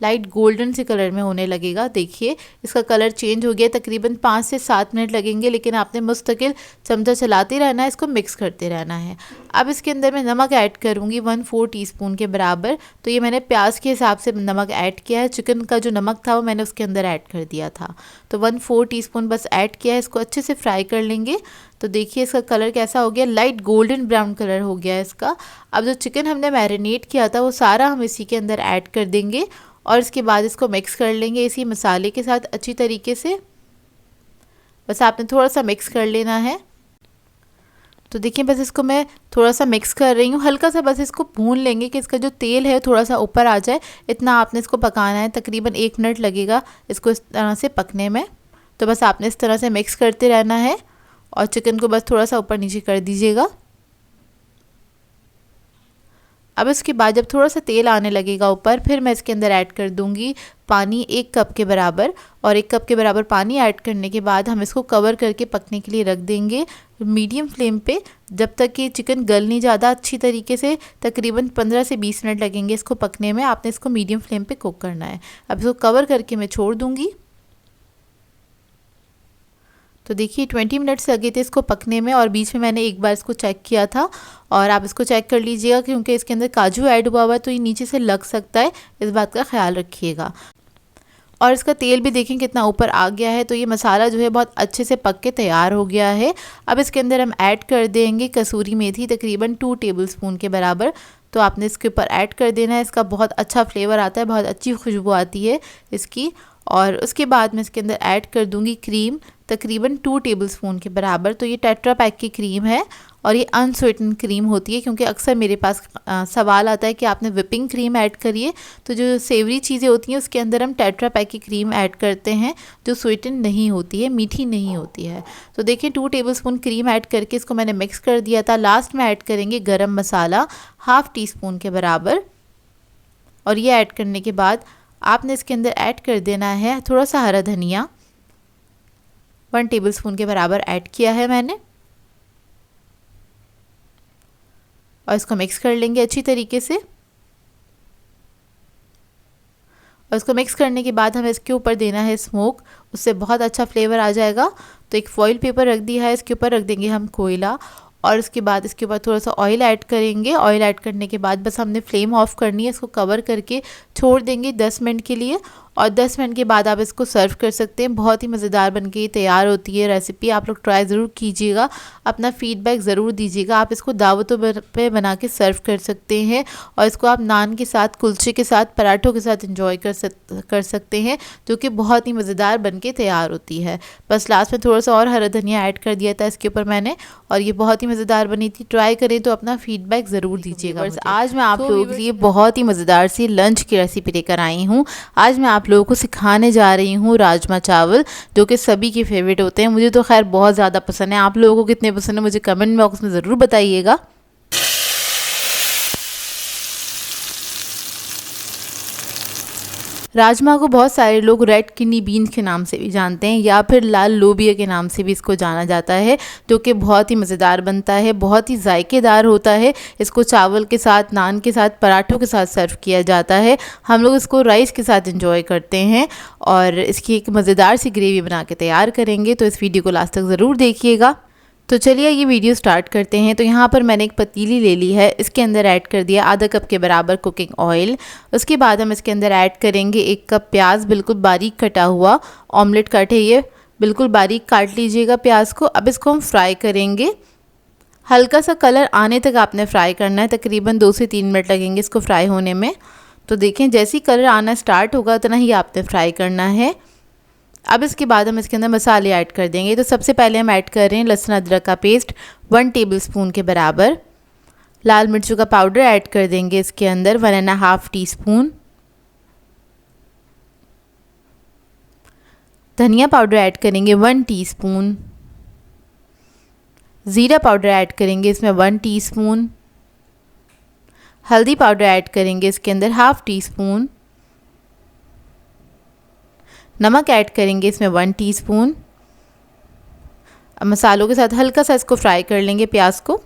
लाइट गोल्डन से कलर में होने लगेगा। देखिए इसका कलर चेंज हो गया। तकरीबन 5 से 7 मिनट लगेंगे, लेकिन आपने मुस्तकिल चमचा चलाते रहना है, इसको मिक्स करते रहना है। अब इसके अंदर मैं नमक ऐड करूँगी 1/4 टीस्पून के बराबर। तो ये मैंने प्याज के हिसाब से नमक ऐड किया है, चिकन का जो नमक था वो मैंने उसके अंदर ऐड कर दिया था। तो 1/4 टीस्पून बस ऐड किया है, इसको अच्छे से फ्राई कर लेंगे। तो देखिए इसका कलर कैसा हो गया, लाइट गोल्डन ब्राउन कलर हो गया है इसका। अब जो चिकन हमने मैरिनेट किया था वो सारा हम इसी के अंदर ऐड कर देंगे, और इसके बाद इसको मिक्स कर लेंगे इसी मसाले के साथ अच्छी तरीके से। बस आपने थोड़ा सा मिक्स कर लेना है। तो देखिए बस इसको मैं थोड़ा सा मिक्स कर रही हूँ, हल्का सा बस इसको भून लेंगे कि इसका जो तेल है थोड़ा सा ऊपर आ जाए, इतना आपने इसको पकाना है। तकरीबन 1 मिनट लगेगा इसको इस तरह से पकने में। तो बस आपने इस तरह से मिक्स करते रहना है, और चिकन को बस थोड़ा सा ऊपर नीचे कर दीजिएगा। अब इसके बाद जब थोड़ा सा तेल आने लगेगा ऊपर, फिर मैं इसके अंदर ऐड कर दूंगी पानी 1 कप के बराबर। और 1 कप के बराबर पानी ऐड करने के बाद हम इसको कवर करके पकने के लिए रख देंगे मीडियम फ्लेम पे, जब तक कि चिकन गल नहीं ज़्यादा अच्छी तरीके से। तकरीबन 15 से 20 मिनट लगेंगे इसको पकने में, आपने इसको मीडियम फ्लेम पे कुक करना है। अब इसको कवर करके मैं छोड़ दूँगी। तो देखिए 20 मिनट्स लगे थे इसको पकने में, और बीच में मैंने एक बार इसको चेक किया था, और आप इसको चेक कर लीजिएगा क्योंकि इसके अंदर काजू ऐड हुआ हुआ है तो ये नीचे से लग सकता है, इस बात का ख्याल रखिएगा। और इसका तेल भी देखें कितना ऊपर आ गया है। तो ये मसाला जो है बहुत अच्छे से पक के तैयार हो गया है। अब इसके अंदर हम ऐड कर देंगे कसूरी मेथी, तकरीबन 2 टेबलस्पून के बराबर। तो आपने इसके ऊपर ऐड कर देना है, इसका बहुत अच्छा फ्लेवर आता है, बहुत अच्छी खुशबू आती है इसकी। और उसके बाद मैं इसके अंदर ऐड कर दूंगी क्रीम, तकरीबन 2 टेबलस्पून के बराबर। तो ये टेट्रा पैक की क्रीम है, और ये अनस्वीटन क्रीम होती है, क्योंकि अक्सर मेरे पास सवाल आता है कि आपने विपिंग क्रीम ऐड करिए। तो जो सेवरी चीज़ें होती हैं उसके अंदर हम टेट्रा पैक की क्रीम ऐड करते हैं, जो स्वीटन नहीं होती है, मीठी नहीं होती है। तो देखिए 2 टेबलस्पून क्रीम ऐड करके इसको मैंने मिक्स कर दिया था। लास्ट में ऐड करेंगे गरम मसाला 1/2 टीस्पून के बराबर, और ये ऐड करने के बाद आपने इसके अंदर ऐड कर देना है थोड़ा सा हरा धनिया, 1 टेबलस्पून के बराबर ऐड किया है मैंने, और इसको मिक्स कर लेंगे अच्छी तरीके से। और इसको मिक्स करने के बाद हमें इसके ऊपर देना है स्मोक, उससे बहुत अच्छा फ्लेवर आ जाएगा। तो एक फॉइल पेपर रख दिया है, इसके ऊपर रख देंगे हम कोयला, और इसके बाद इसके ऊपर थोड़ा सा ऑयल ऐड करेंगे। ऑयल ऐड करने के बाद बस हमने फ्लेम ऑफ करनी है, इसको कवर करके छोड़ देंगे 10 मिनट के लिए, और 10 मिनट के बाद आप इसको सर्व कर सकते हैं। बहुत ही मज़ेदार बनके तैयार होती है रेसिपी, आप लोग ट्राई ज़रूर कीजिएगा, अपना फीडबैक ज़रूर दीजिएगा। आप इसको दावतों पे बना के सर्व कर सकते हैं, और इसको आप नान के साथ, कुलचे के साथ, पराठों के साथ इंजॉय कर सकते हैं, जो कि बहुत ही मज़ेदार बनके तैयार होती है। बस लास्ट में थोड़ा सा और हरा धनिया ऐड कर दिया था इसके ऊपर मैंने, और ये बहुत ही मज़ेदार बनी थी। ट्राई करें तो अपना फीडबैक ज़रूर दीजिएगा। आज मैं आप लोगों के लिए बहुत ही मज़ेदार सी लंच की रेसिपी लेकर आई हूँ। आज मैं आप लोगों को सिखाने जा रही हूँ राजमा चावल, जो कि सभी के फेवरेट होते हैं। मुझे तो खैर बहुत ज़्यादा पसंद है, आप लोगों को कितने पसंद है मुझे कमेंट बॉक्स में ज़रूर बताइएगा। राजमा को बहुत सारे लोग रेड किडनी बीन्स के नाम से भी जानते हैं, या फिर लाल लोबिया के नाम से भी इसको जाना जाता है, जो कि बहुत ही मज़ेदार बनता है, बहुत ही जायकेदार होता है। इसको चावल के साथ, नान के साथ, पराठों के साथ सर्व किया जाता है। हम लोग इसको राइस के साथ एंजॉय करते हैं, और इसकी एक मज़ेदार सी ग्रेवी बना के तैयार करेंगे। तो इस वीडियो को लास्ट तक ज़रूर देखिएगा। तो चलिए ये वीडियो स्टार्ट करते हैं। तो यहाँ पर मैंने एक पतीली ले ली है, इसके अंदर ऐड कर दिया आधा कप के बराबर कुकिंग ऑयल। उसके बाद हम इसके अंदर ऐड करेंगे 1 कप प्याज, बिल्कुल बारीक कटा हुआ। ऑमलेट कट है ये, बिल्कुल बारीक काट लीजिएगा प्याज को। अब इसको हम फ्राई करेंगे, हल्का सा कलर आने तक आपने फ्राई करना है। तकरीबन 2 से 3 मिनट लगेंगे इसको फ्राई होने में। तो देखें जैसे ही कलर आना स्टार्ट होगा उतना ही आपने फ्राई करना है। अब इसके बाद हम इसके अंदर मसाले ऐड कर देंगे। तो सबसे पहले हम ऐड कर रहे हैं लहसुन अदरक का पेस्ट 1 टेबलस्पून के बराबर। लाल मिर्चों का पाउडर ऐड कर देंगे इसके अंदर 1.5 टीस्पून। धनिया पाउडर ऐड करेंगे 1 टीस्पून। ज़ीरा पाउडर ऐड करेंगे इसमें 1 टीस्पून। हल्दी पाउडर ऐड करेंगे इसके अंदर 1/2 टीस्पून। नमक ऐड करेंगे इसमें 1 टीस्पून। अब मसालों के साथ हल्का सा इसको फ्राई कर लेंगे प्याज को।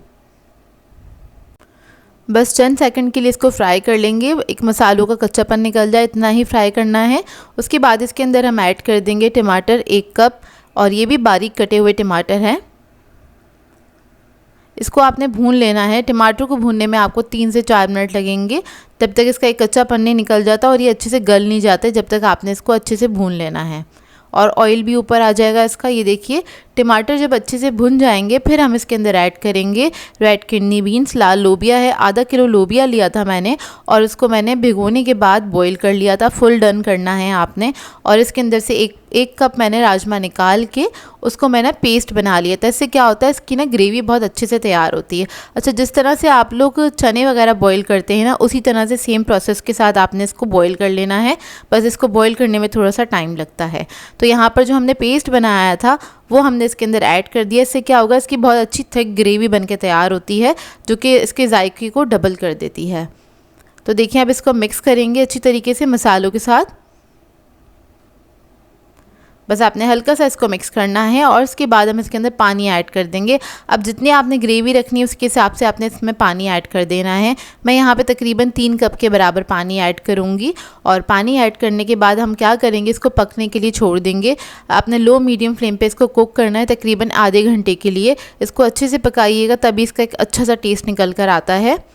बस चंद सेकंड के लिए इसको फ्राई कर लेंगे, एक मसालों का कच्चापन निकल जाए इतना ही फ्राई करना है। उसके बाद इसके अंदर हम ऐड कर देंगे टमाटर 1 कप, और ये भी बारीक कटे हुए टमाटर हैं। इसको आपने भून लेना है। टमाटर को भूनने में आपको 3 से 4 मिनट लगेंगे, तब तक इसका एक कच्चापन नहीं निकल जाता और ये अच्छे से गल नहीं जाते जब तक आपने इसको अच्छे से भून लेना है। और ऑयल भी ऊपर आ जाएगा इसका। ये देखिए टमाटर जब अच्छे से भुन जाएंगे फिर हम इसके अंदर ऐड करेंगे रेड किडनी बीन्स, लाल लोबिया है। आधा किलो लोबिया लिया था मैंने और उसको मैंने भिगोने के बाद बॉईल कर लिया था। फुल डन करना है आपने। और इसके अंदर से एक कप मैंने राजमा निकाल के उसको मैंने पेस्ट बना लिया था। इससे क्या होता है, इसकी ना ग्रेवी बहुत अच्छे से तैयार होती है। अच्छा, जिस तरह से आप लोग चने वगैरह बॉईल करते हैं ना, उसी तरह से सेम प्रोसेस के साथ आपने इसको बॉईल कर लेना है। बस इसको बॉईल करने में थोड़ा सा टाइम लगता है। तो यहाँ पर जो हमने पेस्ट बनाया था वो हमने इसके अंदर ऐड कर दिया। इससे क्या होगा, इसकी बहुत अच्छी थिक ग्रेवी बनके तैयार होती है जो कि इसके जायके को डबल कर देती है। तो देखिए अब इसको मिक्स करेंगे अच्छी तरीके से मसालों के साथ। बस आपने हल्का सा इसको मिक्स करना है और इसके बाद हम इसके अंदर पानी ऐड कर देंगे। अब जितनी आपने ग्रेवी रखनी है उसके हिसाब से आपने इसमें पानी ऐड कर देना है। मैं यहाँ पे तकरीबन 3 कप के बराबर पानी ऐड करूँगी। और पानी ऐड करने के बाद हम क्या करेंगे, इसको पकने के लिए छोड़ देंगे। आपने लो मीडियम फ्लेम पे इसको कुक करना है तकरीबन आधे घंटे के लिए। इसको अच्छे से पकाइएगा तभी इसका एक अच्छा सा टेस्ट निकल कर आता है।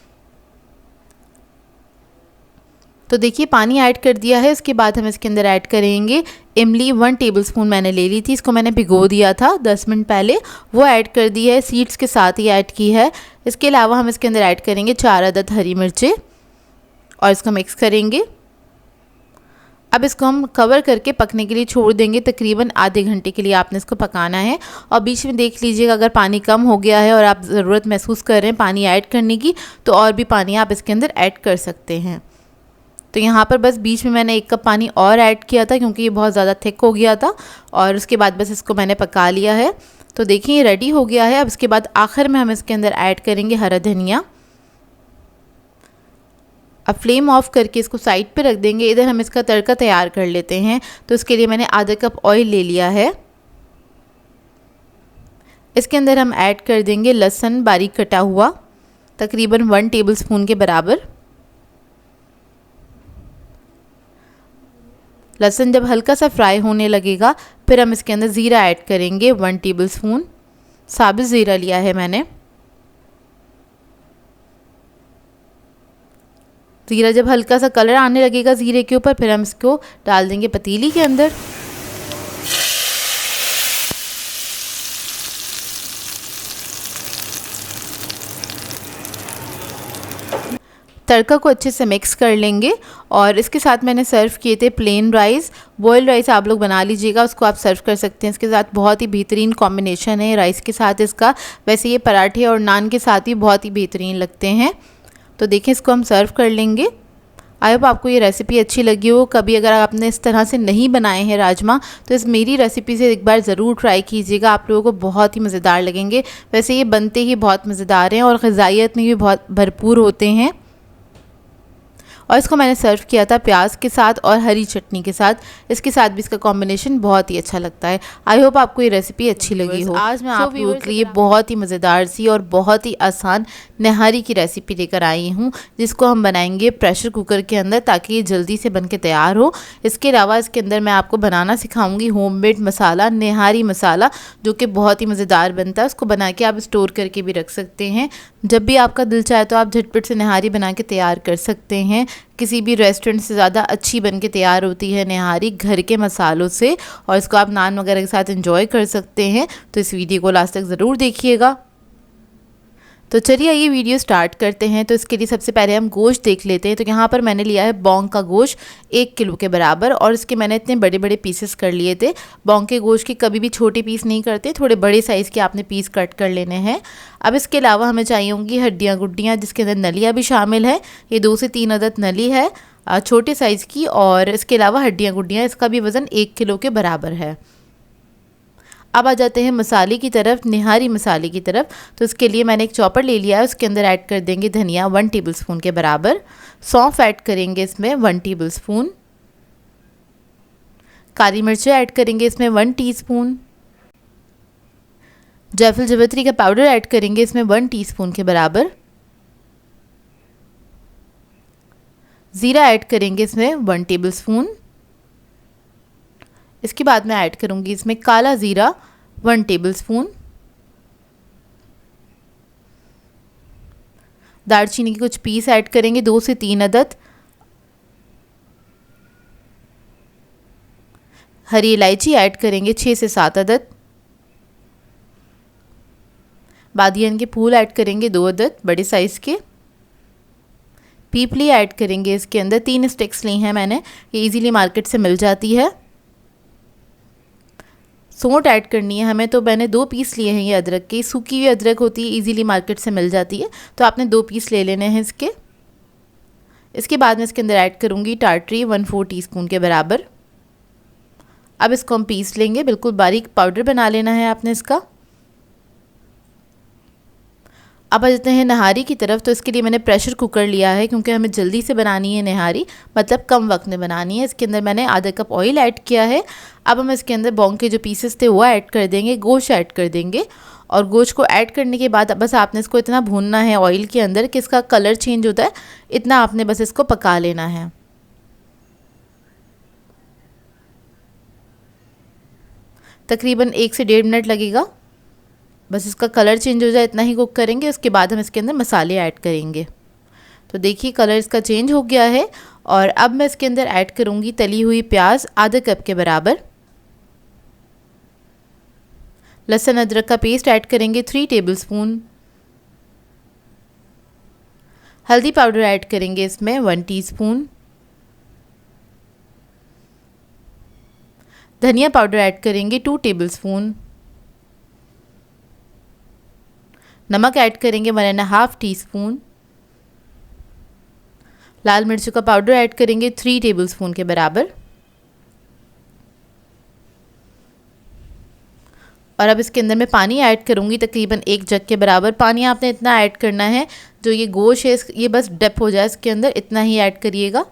तो देखिए पानी ऐड कर दिया है। इसके बाद हम इसके अंदर ऐड करेंगे इमली 1 टेबलस्पून मैंने ले ली थी। इसको मैंने भिगो दिया था 10 मिनट पहले, वो ऐड कर दी है। सीड्स के साथ ही ऐड की है। इसके अलावा हम इसके अंदर ऐड करेंगे 4 अदद हरी मिर्चें और इसको मिक्स करेंगे। अब इसको हम कवर करके पकने के लिए छोड़ देंगे। तकरीबन आधे घंटे के लिए आपने इसको पकाना है। और बीच में देख लीजिएगा अगर पानी कम हो गया है और आप ज़रूरत महसूस कर रहे हैं पानी ऐड करने की, तो और भी पानी आप इसके अंदर ऐड कर सकते हैं। तो यहाँ पर बस बीच में मैंने 1 कप पानी और ऐड किया था क्योंकि ये बहुत ज़्यादा थिक हो गया था। और उसके बाद बस इसको मैंने पका लिया है। तो देखिए ये रेडी हो गया है। अब इसके बाद आखिर में हम इसके अंदर ऐड करेंगे हरा धनिया। अब फ्लेम ऑफ करके इसको साइड पे रख देंगे। इधर हम इसका तड़का तैयार कर लेते हैं। तो इसके लिए मैंने आधा कप ऑयल ले लिया है। इसके अंदर हम ऐड कर देंगे लहसुन बारीक कटा हुआ तकरीबन 1 टेबलस्पून के बराबर। लहसुन जब हल्का सा फ्राई होने लगेगा फिर हम इसके अंदर ज़ीरा ऐड करेंगे 1 टेबलस्पून। साबुत ज़ीरा लिया है मैंने। ज़ीरा जब हल्का सा कलर आने लगेगा ज़ीरे के ऊपर, फिर हम इसको डाल देंगे पतीली के अंदर। तड़का को अच्छे से मिक्स कर लेंगे। और इसके साथ मैंने सर्व किए थे प्लेन राइस। बॉइल्ड राइस आप लोग बना लीजिएगा, उसको आप सर्व कर सकते हैं। इसके साथ बहुत ही बेहतरीन कॉम्बिनेशन है राइस के साथ इसका। वैसे ये पराठे और नान के साथ ही बहुत ही बेहतरीन लगते हैं। तो देखें इसको हम सर्व कर लेंगे। आई होप आपको ये रेसिपी अच्छी लगी हो। कभी अगर आपने इस तरह से नहीं बनाए हैं राजमा, तो इस मेरी रेसिपी से एक बार ज़रूर ट्राई कीजिएगा। आप लोगों को बहुत ही मज़ेदार लगेंगे। वैसे ये बनते ही बहुत मज़ेदार हैं और ग़िज़ाइयत में भी बहुत भरपूर होते हैं। और इसको मैंने सर्व किया था प्याज के साथ और हरी चटनी के साथ। इसके साथ भी इसका कॉम्बिनेशन बहुत ही अच्छा लगता है। आई होप आपको ये रेसिपी अच्छी लगी हो। आज मैं आप लोगों के लिए बहुत ही मज़ेदार सी और बहुत ही आसान निहारी की रेसिपी लेकर आई हूँ, जिसको हम बनाएंगे प्रेशर कुकर के अंदर ताकि ये जल्दी से बन के तैयार हो। इसके अलावा इसके अंदर मैं आपको बनाना सिखाऊंगी होममेड मसाला, निहारी मसाला, जो कि बहुत ही मज़ेदार बनता है। उसको बना के आप स्टोर करके भी रख सकते हैं। जब भी आपका दिल चाहे तो आप झटपट से निहारी बना के तैयार कर सकते हैं। किसी भी रेस्टोरेंट से ज़्यादा अच्छी बन के तैयार होती है निहारी घर के मसालों से, और इसको आप नान वगैरह के साथ एंजॉय कर सकते हैं। तो इस वीडियो को लास्ट तक ज़रूर देखिएगा। तो चलिए ये वीडियो स्टार्ट करते हैं। तो इसके लिए सबसे पहले हम गोश्त देख लेते हैं। तो यहाँ पर मैंने लिया है बौंग का गोश्त 1 किलो के बराबर, और इसके मैंने इतने बड़े बड़े पीसेस कर लिए थे। बौंग के गोश्त के कभी भी छोटे पीस नहीं करते, थोड़े बड़े साइज़ के आपने पीस कट कर लेने हैं। अब इसके अलावा हमें चाहिए होंगी हड्डियाँ गुड्डियाँ, जिसके अंदर नलियाँ भी शामिल है। ये 2 से 3 अदद नली है छोटे साइज़ की, और इसके अलावा हड्डियाँ गुड्डियाँ, इसका भी वज़न 1 किलो के बराबर है। अब आ जाते हैं मसाले की तरफ, निहारी मसाले की तरफ। तो इसके लिए मैंने एक चॉपर ले लिया है, उसके अंदर ऐड कर देंगे धनिया 1 टेबलस्पून के बराबर। सौंफ ऐड करेंगे इसमें 1 टेबलस्पून। काली मिर्चें ऐड करेंगे इसमें 1 टीस्पून। जायफल जावित्री का पाउडर ऐड करेंगे इसमें 1 टीस्पून के बराबर। ज़ीरा ऐड करेंगे इसमें 1 टेबलस्पून। इसके बाद मैं ऐड करूंगी इसमें काला ज़ीरा 1 टेबलस्पून। दालचीनी के कुछ पीस ऐड करेंगे 2 से 3 अदद। हरी इलायची ऐड करेंगे 6 से 7 अदद। बादियान के फूल ऐड करेंगे 2 अदद बड़े साइज़ के। पीपली ऐड करेंगे इसके अंदर 3 स्टिक्स ली हैं मैंने, ये इजीली मार्केट से मिल जाती है। सौंठ ऐड करनी है हमें, तो मैंने 2 पीस लिए हैं ये अदरक के। सूखी हुई अदरक होती है, इजीली मार्केट से मिल जाती है, तो आपने 2 पीस ले लेने हैं इसके। इसके बाद मैं इसके अंदर ऐड करूँगी टाटरी 1/4 टीस्पून के बराबर। अब इसको हम पीस लेंगे, बिल्कुल बारीक पाउडर बना लेना है आपने इसका। अब आ जाते हैं नहारी की तरफ। तो इसके लिए मैंने प्रेशर कुकर लिया है, क्योंकि हमें जल्दी से बनानी है नहारी, मतलब कम वक्त में बनानी है। इसके अंदर मैंने आधा कप ऑयल ऐड किया है। अब हम इसके अंदर बौंग के जो पीसेस थे वो ऐड कर देंगे, गोश्त ऐड कर देंगे, और गोश्त को ऐड करने के बाद बस आपने इसको इतना भूनना है ऑयल के अंदर कि इसका कलर चेंज होता है, इतना आपने बस इसको पका लेना है। तकरीबन 1 से 1.5 मिनट लगेगा, बस इसका कलर चेंज हो जाए इतना ही कुक करेंगे। उसके बाद हम इसके अंदर मसाले ऐड करेंगे। तो देखिए कलर इसका चेंज हो गया है। और अब मैं इसके अंदर ऐड करूँगी तली हुई प्याज आधा कप के बराबर। लहसुन अदरक का पेस्ट ऐड करेंगे 3 टेबलस्पून। हल्दी पाउडर ऐड करेंगे इसमें 1 टीस्पून। धनिया पाउडर ऐड करेंगे 2 टेबलस्पून। नमक ऐड करेंगे 1.5 टीस्पून। लाल मिर्चों का पाउडर ऐड करेंगे 3 टेबलस्पून के बराबर। और अब इसके अंदर मैं पानी ऐड करूँगी तकरीबन 1 जग के बराबर। पानी आपने इतना ऐड करना है जो ये गोश्त है ये बस डिप हो जाए इसके अंदर, इतना ही ऐड करिएगा।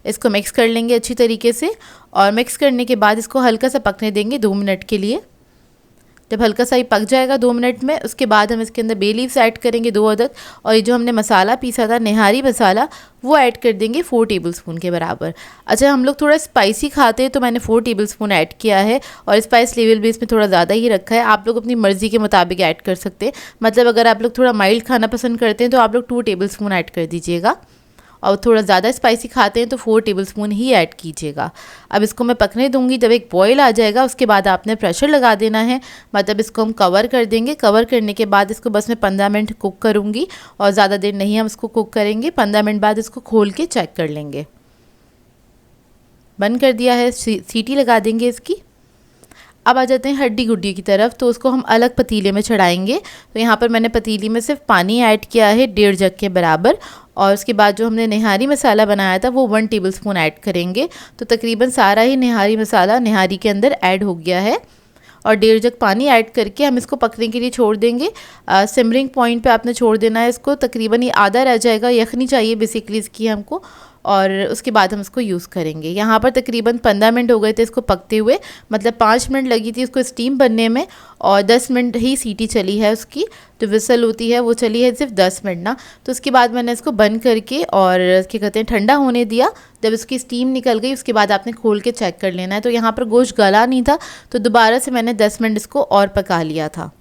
इसको मिक्स कर लेंगे अच्छी तरीके से, और मिक्स करने के बाद इसको हल्का सा पकने देंगे 2 मिनट के लिए। जब हल्का सा ही पक जाएगा 2 मिनट में, उसके बाद हम इसके अंदर बे लीव्स ऐड करेंगे 2 अदद, और ये जो हमने मसाला पीसा था निहारी मसाला वो ऐड कर देंगे 4 टेबलस्पून के बराबर। अच्छा, हम लोग थोड़ा स्पाइसी खाते हैं तो मैंने 4 टेबलस्पून ऐड किया है, और स्पाइस लेवल भी इसमें थोड़ा ज़्यादा ही रखा है। आप लोग अपनी मर्ज़ी के मुताबिक ऐड कर सकते हैं, मतलब अगर आप लोग थोड़ा माइल्ड खाना पसंद करते हैं तो आप लोग 2 टेबलस्पून ऐड कर दीजिएगा, और थोड़ा ज़्यादा स्पाइसी खाते हैं तो 4 टेबलस्पून ही ऐड कीजिएगा। अब इसको मैं पकने दूंगी। जब एक बॉईल आ जाएगा उसके बाद आपने प्रेशर लगा देना है, मतलब इसको हम कवर कर देंगे। कवर करने के बाद इसको बस मैं 15 मिनट कुक करूंगी, और ज़्यादा देर नहीं हम इसको कुक करेंगे। 15 मिनट बाद इसको खोल के चेक कर लेंगे। बंद कर दिया है, सीटी लगा देंगे इसकी। अब आ जाते हैं हड्डी गुड्डी की तरफ। तो उसको हम अलग पतीले में चढ़ाएंगे। तो यहाँ पर मैंने पतीली में सिर्फ पानी ऐड किया है 1.5 जग के बराबर, और उसके बाद जो हमने निहारी मसाला बनाया था वो 1 टेबलस्पून ऐड करेंगे। तो तकरीबन सारा ही निहारी मसाला निहारी के अंदर ऐड हो गया है। और 1.5 जग पानी ऐड करके हम इसको पकने के लिए छोड़ देंगे। सिमरिंग पॉइंट पे आपने छोड़ देना है इसको, तकरीबन ये आधा रह जाएगा, यखनी चाहिए बेसिकली इसकी हमको, और उसके बाद हम इसको यूज़ करेंगे। यहाँ पर तकरीबन 15 मिनट हो गए थे इसको पकते हुए, मतलब 5 मिनट लगी थी इसको स्टीम बनने में और 10 मिनट ही सीटी चली है उसकी, जो विसल होती है वो चली है सिर्फ 10 मिनट ना। तो उसके बाद मैंने इसको बंद करके और क्या कहते हैं ठंडा होने दिया। जब इसकी स्टीम निकल गई उसके बाद आपने खोल के चेक कर लेना है। तो यहाँ पर गोश्त गला नहीं था तो दोबारा से मैंने 10 मिनट इसको और पका लिया था।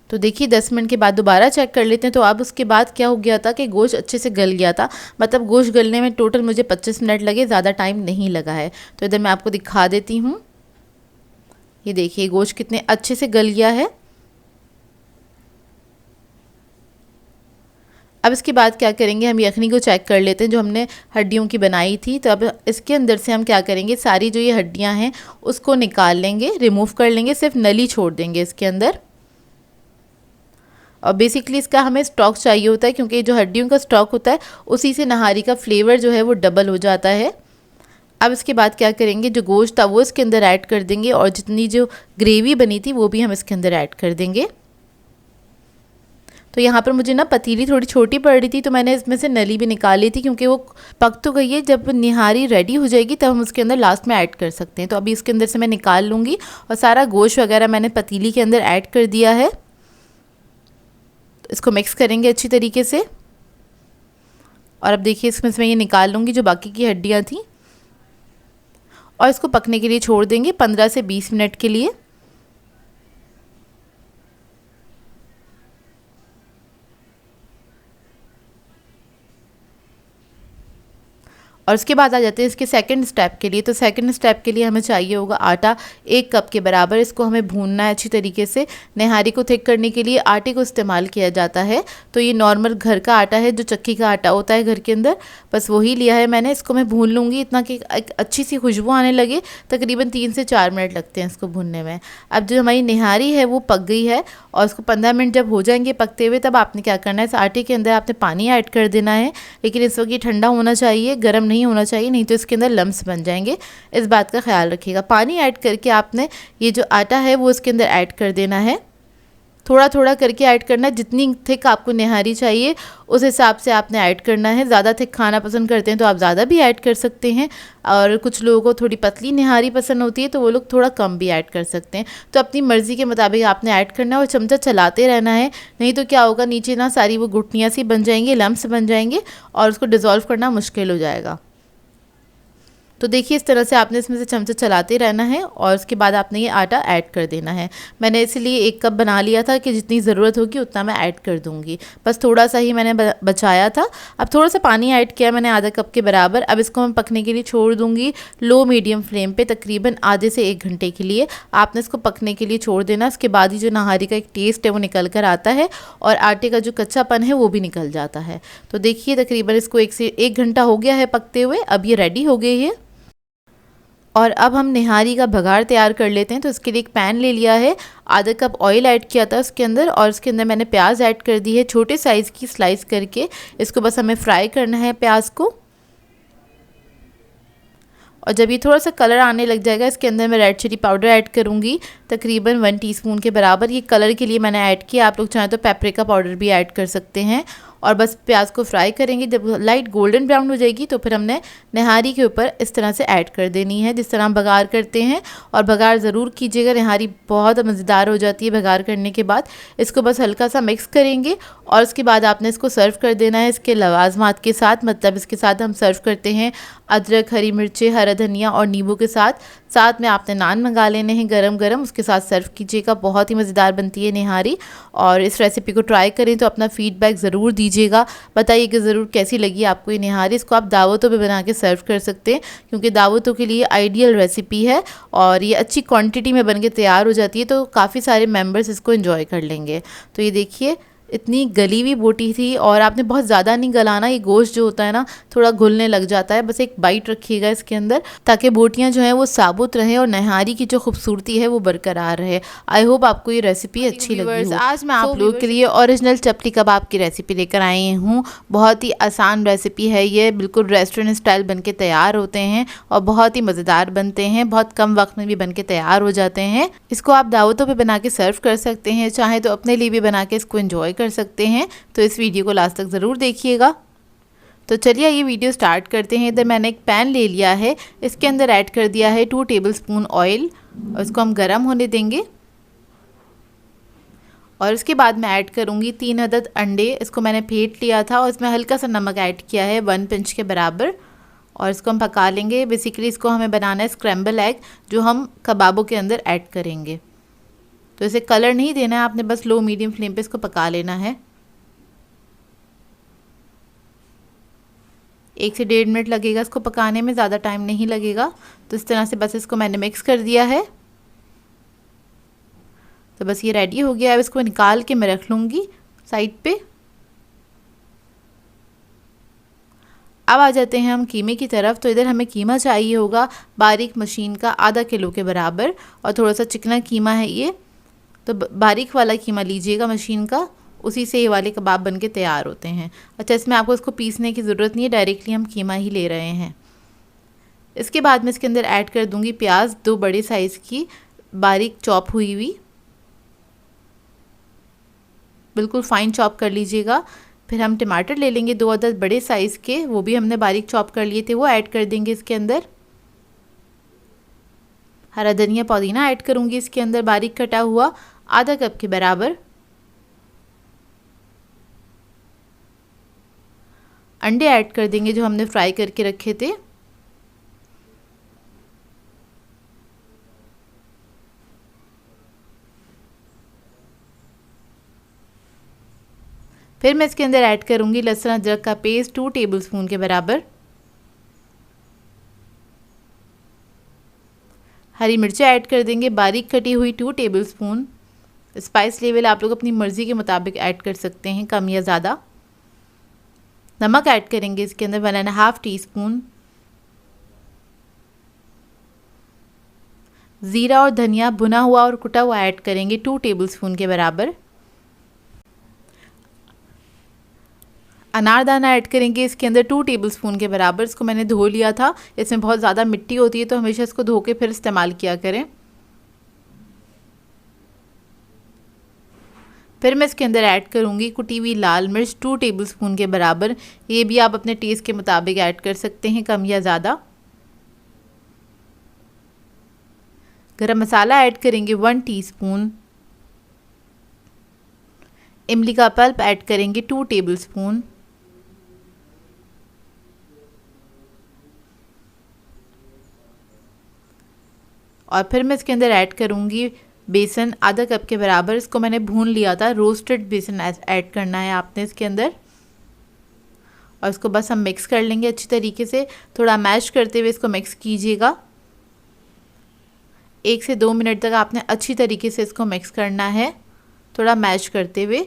तो देखिए 10 मिनट के बाद दोबारा चेक कर लेते हैं। तो अब उसके बाद क्या हो गया था कि गोश्त अच्छे से गल गया था, मतलब गोश्त गलने में टोटल मुझे 25 मिनट लगे, ज़्यादा टाइम नहीं लगा है। तो इधर मैं आपको दिखा देती हूँ, ये देखिए गोश्त कितने अच्छे से गल गया है। अब इसके बाद क्या करेंगे, हम यखनी को चेक कर लेते हैं जो हमने हड्डियों की बनाई थी। तो अब इसके अंदर से हम क्या करेंगे, सारी जो ये हड्डियाँ हैं उसको निकाल लेंगे, रिमूव कर लेंगे, सिर्फ नली छोड़ देंगे इसके अंदर। और बेसिकली इसका हमें स्टॉक चाहिए होता है क्योंकि जो हड्डियों का स्टॉक होता है उसी से नहारी का फ्लेवर जो है वो डबल हो जाता है। अब इसके बाद क्या करेंगे, जो गोश्त था वो इसके अंदर ऐड कर देंगे और जितनी जो ग्रेवी बनी थी वो भी हम इसके अंदर ऐड कर देंगे। तो यहाँ पर मुझे ना पतीली थोड़ी छोटी पड़ रही थी तो मैंने इसमें से नली भी निकाल ली थी क्योंकि वो पक तो गई है, जब निहारी रेडी हो जाएगी तब हम उसके अंदर लास्ट में ऐड कर सकते हैं। तो अभी इसके अंदर से मैं निकाल लूँगी और सारा गोश्त वगैरह मैंने पतीली के अंदर ऐड कर दिया है। इसको मिक्स करेंगे अच्छी तरीके से और अब देखिए इसमें से मैं ये निकाल लूँगी जो बाकी की हड्डियाँ थी और इसको पकने के लिए छोड़ देंगे 15 से 20 मिनट के लिए। और उसके बाद आ जाते हैं इसके सेकंड स्टेप के लिए। तो सेकंड स्टेप के लिए हमें चाहिए होगा आटा 1 कप के बराबर। इसको हमें भूनना है अच्छी तरीके से। निहारी को थिक करने के लिए आटे को इस्तेमाल किया जाता है। तो ये नॉर्मल घर का आटा है, जो चक्की का आटा होता है घर के अंदर, बस वही लिया है मैंने। इसको मैं भून लूँगी इतना कि एक अच्छी सी खुशबू आने लगे। तकरीबन 3 से 4 मिनट लगते हैं इसको भूनने में। अब जो हमारी निहारी है वो पक गई है और उसको 15 मिनट जब हो जाएंगे पकते हुए, तब आपने क्या करना है, इस आटे के अंदर आपने पानी ऐड कर देना है। लेकिन इस वक्त ये ठंडा होना चाहिए, गर्म नहीं होना चाहिए, नहीं तो इसके अंदर लम्स बन जाएंगे। इस बात का ख्याल रखिएगा। पानी ऐड करके आपने ये जो आटा है वो इसके अंदर ऐड कर देना है। थोड़ा थोड़ा करके ऐड करना है, जितनी थिक आपको निहारी चाहिए उस हिसाब से आपने ऐड करना है। ज़्यादा थिक खाना पसंद करते हैं तो आप ज़्यादा भी ऐड कर सकते हैं, और कुछ लोगों को थोड़ी पतली निहारी पसंद होती है तो वो लोग थोड़ा कम भी ऐड कर सकते हैं। तो अपनी मर्ज़ी के मुताबिक आपने ऐड करना है और चमचा चलाते रहना है, नहीं तो क्या होगा, नीचे ना सारी वो गुठनियाँ सी बन जाएंगी, लम्स बन जाएंगे और उसको डिज़ोल्व करना मुश्किल हो जाएगा। तो देखिए इस तरह से आपने इसमें से चमचा चलाते रहना है और उसके बाद आपने ये आटा ऐड कर देना है। मैंने इसलिए 1 कप बना लिया था कि जितनी ज़रूरत होगी उतना मैं ऐड कर दूँगी, बस थोड़ा सा ही मैंने बचाया था। अब थोड़ा सा पानी ऐड किया मैंने आधा कप के बराबर। अब इसको मैं पकने के लिए छोड़ दूँगी लो मीडियम फ्लेम पर, तकरीबन आधे से 1 घंटे के लिए आपने इसको पकने के लिए छोड़ देना। उसके बाद ही जो नहारी का एक टेस्ट है वो निकल कर आता है और आटे का जो कच्चापन है वो भी निकल जाता है। तो देखिए तकरीबन इसको 1 से 1 घंटा हो गया है पकते हुए। अब ये रेडी हो गई है और अब हम निहारी का भगार तैयार कर लेते हैं। तो इसके लिए एक पैन ले लिया है, आधा कप ऑयल ऐड किया था उसके अंदर, और उसके अंदर मैंने प्याज ऐड कर दी है छोटे साइज़ की स्लाइस करके। इसको बस हमें फ्राई करना है प्याज को, और जब ये थोड़ा सा कलर आने लग जाएगा इसके अंदर मैं रेड चिली पाउडर ऐड करूँगी तकरीबन 1 टीस्पून के बराबर। ये कलर के लिए मैंने ऐड किया, आप लोग चाहें तो पेपरिका पाउडर भी ऐड कर सकते हैं। और बस प्याज को फ्राई करेंगे, जब लाइट गोल्डन ब्राउन हो जाएगी तो फिर हमने निहारी के ऊपर इस तरह से ऐड कर देनी है, जिस तरह हम बघार करते हैं। और बघार ज़रूर कीजिएगा, निहारी बहुत मज़ेदार हो जाती है बघार करने के बाद। इसको बस हल्का सा मिक्स करेंगे और उसके बाद आपने इसको सर्व कर देना है इसके लवाजमात के साथ। मतलब इसके साथ हम सर्व करते हैं अदरक, हरी मिर्चें, हरा धनिया और नींबू के साथ। साथ में आपने नान मंगा लेने हैं गरम गरम, उसके साथ सर्व कीजिएगा। बहुत ही मज़ेदार बनती है निहारी। और इस रेसिपी को ट्राई करें तो अपना फ़ीडबैक ज़रूर दीजिएगा, बताइए कि ज़रूर कैसी लगी आपको ये निहारी। इसको आप दावतों पे बना के सर्व कर सकते हैं क्योंकि दावतों के लिए आइडियल रेसिपी है और ये अच्छी क्वांटिटी में बन के तैयार हो जाती है, तो काफ़ी सारे मेंबर्स इसको एंजॉय कर लेंगे। तो ये देखिए इतनी गली हुई बोटी थी और आपने बहुत ज़्यादा नहीं गलाना, ये गोश्त जो होता है ना थोड़ा घुलने लग जाता है। बस एक बाइट रखिएगा इसके अंदर ताकि बोटियां जो हैं वो साबुत रहे और नहारी की जो खूबसूरती है वो बरकरार रहे। आई होप आपको ये रेसिपी अच्छी लगी हो। आज मैं आप लोगों के लिए ओरिजिनल चपली कबाब की रेसिपी लेकर आई हूँ। बहुत ही आसान रेसिपी है ये, बिल्कुल रेस्टोरेंट स्टाइल बन के तैयार होते हैं और बहुत ही मज़ेदार बनते हैं, बहुत कम वक्त में भी बन के तैयार हो जाते हैं। इसको आप दावतों पे बना के सर्व कर सकते हैं, चाहे तो अपने लिए भी बना के इसको एंजॉय कर सकते हैं। तो इस वीडियो को लास्ट तक ज़रूर देखिएगा। तो चलिए ये वीडियो स्टार्ट करते हैं। इधर मैंने एक पैन ले लिया है, इसके अंदर ऐड कर दिया है 2 टेबलस्पून ऑयल और इसको हम गर्म होने देंगे। और उसके बाद मैं ऐड करूँगी 3 अदद अंडे, इसको मैंने फेंट लिया था और इसमें हल्का सा नमक ऐड किया है 1 पिंच के बराबर और इसको हम पका लेंगे। बेसिकली इसको हमें बनाना है स्क्रैम्बल एग जो हम कबाबों के अंदर ऐड करेंगे। तो इसे कलर नहीं देना है आपने, बस लो मीडियम फ्लेम पे इसको पका लेना है। 1 से 1.5 मिनट लगेगा इसको पकाने में, ज़्यादा टाइम नहीं लगेगा। तो इस तरह से बस इसको मैंने मिक्स कर दिया है। तो बस ये रेडी हो गया है। अब इसको निकाल के मैं रख लूँगी साइड पे। अब आ जाते हैं हम कीमे की तरफ। तो इधर हमें कीमा चाहिए होगा बारीक मशीन का आधा किलो के बराबर और थोड़ा सा चिकना कीमा है ये। तो बारीक वाला कीमा लीजिएगा मशीन का, उसी से ये वाले कबाब बन के तैयार होते हैं। अच्छा, इसमें आपको इसको पीसने की ज़रूरत नहीं है, डायरेक्टली हम कीमा ही ले रहे हैं। इसके बाद मैं इसके अंदर ऐड कर दूंगी प्याज 2 बड़े साइज़ की बारीक चॉप हुई हुई, बिल्कुल फाइन चॉप कर लीजिएगा। फिर हम टमाटर ले लेंगे 2 अदद बड़े साइज़ के, वो भी हमने बारीक चॉप कर लिए थे, वो ऐड कर देंगे इसके अंदर। हरा धनिया पुदीना ऐड करूँगी इसके अंदर बारीक कटा हुआ आधा कप के बराबर। अंडे ऐड कर देंगे जो हमने फ्राई करके रखे थे। फिर मैं इसके अंदर ऐड करूँगी लहसुन अदरक का पेस्ट 2 टेबलस्पून के बराबर। हरी मिर्चें ऐड कर देंगे बारीक कटी हुई 2 टेबलस्पून। स्पाइस लेवल आप लोग अपनी मर्ज़ी के मुताबिक ऐड कर सकते हैं, कम या ज़्यादा। नमक ऐड करेंगे इसके अंदर 1.5 टीस्पून। ज़ीरा और धनिया भुना हुआ और कुटा हुआ ऐड करेंगे 2 टेबलस्पून के बराबर। अनारदाना ऐड करेंगे इसके अंदर 2 टेबलस्पून के बराबर। इसको मैंने धो लिया था, इसमें बहुत ज़्यादा मिट्टी होती है तो हमेशा इसको धो के फिर इस्तेमाल किया करें। फिर मैं इसके अंदर ऐड करूँगी कुटी हुई लाल मिर्च 2 टेबलस्पून के बराबर। ये भी आप अपने टेस्ट के मुताबिक ऐड कर सकते हैं, कम या ज़्यादा। गरम मसाला ऐड करेंगे 1 टीस्पून। इमली का पल्प ऐड करेंगे 2 टेबलस्पून। और फिर मैं इसके अंदर ऐड करूँगी बेसन आधा कप के बराबर। इसको मैंने भून लिया था, रोस्टेड बेसन ऐड करना है आपने इसके अंदर। और इसको बस हम मिक्स कर लेंगे अच्छी तरीके से, थोड़ा मैश करते हुए इसको मिक्स कीजिएगा। 1 से 2 मिनट तक आपने अच्छी तरीके से इसको मिक्स करना है, थोड़ा मैश करते हुए।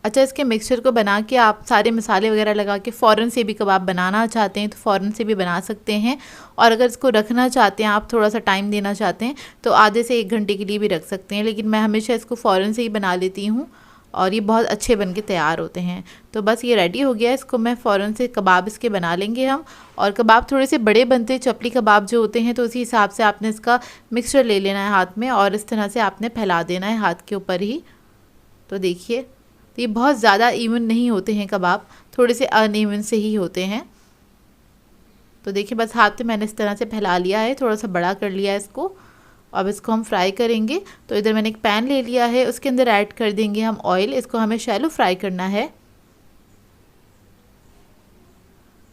अच्छा, इसके मिक्सचर को बना के आप सारे मसाले वगैरह लगा के फ़ौरन से भी कबाब बनाना चाहते हैं तो फ़ौरन से भी बना सकते हैं। और अगर इसको रखना चाहते हैं, आप थोड़ा सा टाइम देना चाहते हैं तो आधे से 1 घंटे के लिए भी रख सकते हैं, लेकिन मैं हमेशा इसको फ़ौरन से ही बना लेती हूँ और ये बहुत अच्छे बन के तैयार होते हैं। तो बस ये रेडी हो गया, इसको मैं फ़ौरन से कबाब इसके बना लेंगे हम। और कबाब थोड़े से बड़े बनते हैं, चपली कबाब जो होते हैं, तो उसी हिसाब से आपने इसका मिक्सचर ले लेना है हाथ में और इस तरह से आपने फैला देना है हाथ के ऊपर ही। तो देखिए, तो ये बहुत ज़्यादा इवन नहीं होते हैं कबाब, थोड़े से अनइवन से ही होते हैं। तो देखिए बस हाथ पे मैंने इस तरह से फैला लिया है, थोड़ा सा बड़ा कर लिया है इसको। अब इसको हम फ्राई करेंगे। तो इधर मैंने एक पैन ले लिया है, उसके अंदर ऐड कर देंगे हम ऑयल। इसको हमें शैलो फ्राई करना है,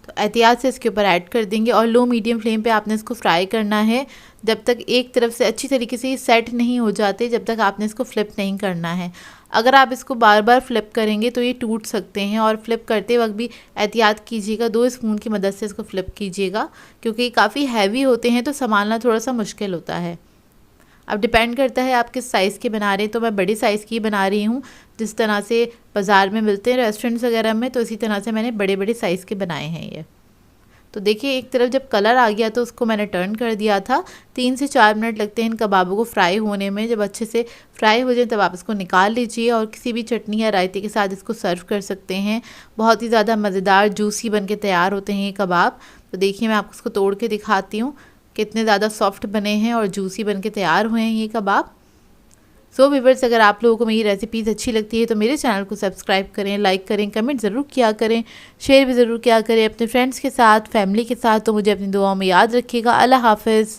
तो एहतियात से इसके ऊपर ऐड कर देंगे और लो मीडियम फ्लेम पे आपने इसको फ्राई करना है जब तक एक तरफ से अच्छी तरीके से ये सेट नहीं हो जाते, जब तक आपने इसको फ्लिप नहीं करना है। अगर आप इसको बार बार फ्लिप करेंगे तो ये टूट सकते हैं, और फ्लिप करते वक्त भी एहतियात कीजिएगा, 2 स्पून की मदद से इसको फ्लिप कीजिएगा, क्योंकि काफ़ी हैवी होते हैं तो संभालना थोड़ा सा मुश्किल होता है। अब डिपेंड करता है आप किस साइज़ के बना रहे हैं, तो मैं बड़ी साइज़ की बना रही हूँ, जिस तरह से बाज़ार में मिलते हैं रेस्टोरेंट्स वगैरह में, तो इसी तरह से मैंने बड़े बड़े साइज़ के बनाए हैं ये। तो देखिए एक तरफ जब कलर आ गया तो उसको मैंने टर्न कर दिया था। 3 से 4 मिनट लगते हैं इन कबाबों को फ्राई होने में। जब अच्छे से फ्राई हो जाए तब आप इसको निकाल लीजिए और किसी भी चटनी या रायते के साथ इसको सर्व कर सकते हैं। बहुत ही ज़्यादा मज़ेदार जूसी बन के तैयार होते हैं ये कबाब। तो देखिए मैं आपको इसको तोड़ के दिखाती हूँ, कितने ज़्यादा सॉफ्ट बने हैं और जूसी बन के तैयार हुए हैं ये कबाब। सो व्यूअर्स, अगर आप लोगों को मेरी रेसिपीज़ अच्छी लगती है तो मेरे चैनल को सब्सक्राइब करें, लाइक करें, कमेंट ज़रूर किया करें, शेयर भी ज़रूर किया करें अपने फ्रेंड्स के साथ, फैमिली के साथ। तो मुझे अपनी दुआओं में याद रखिएगा। अल्लाह हाफ़िज़।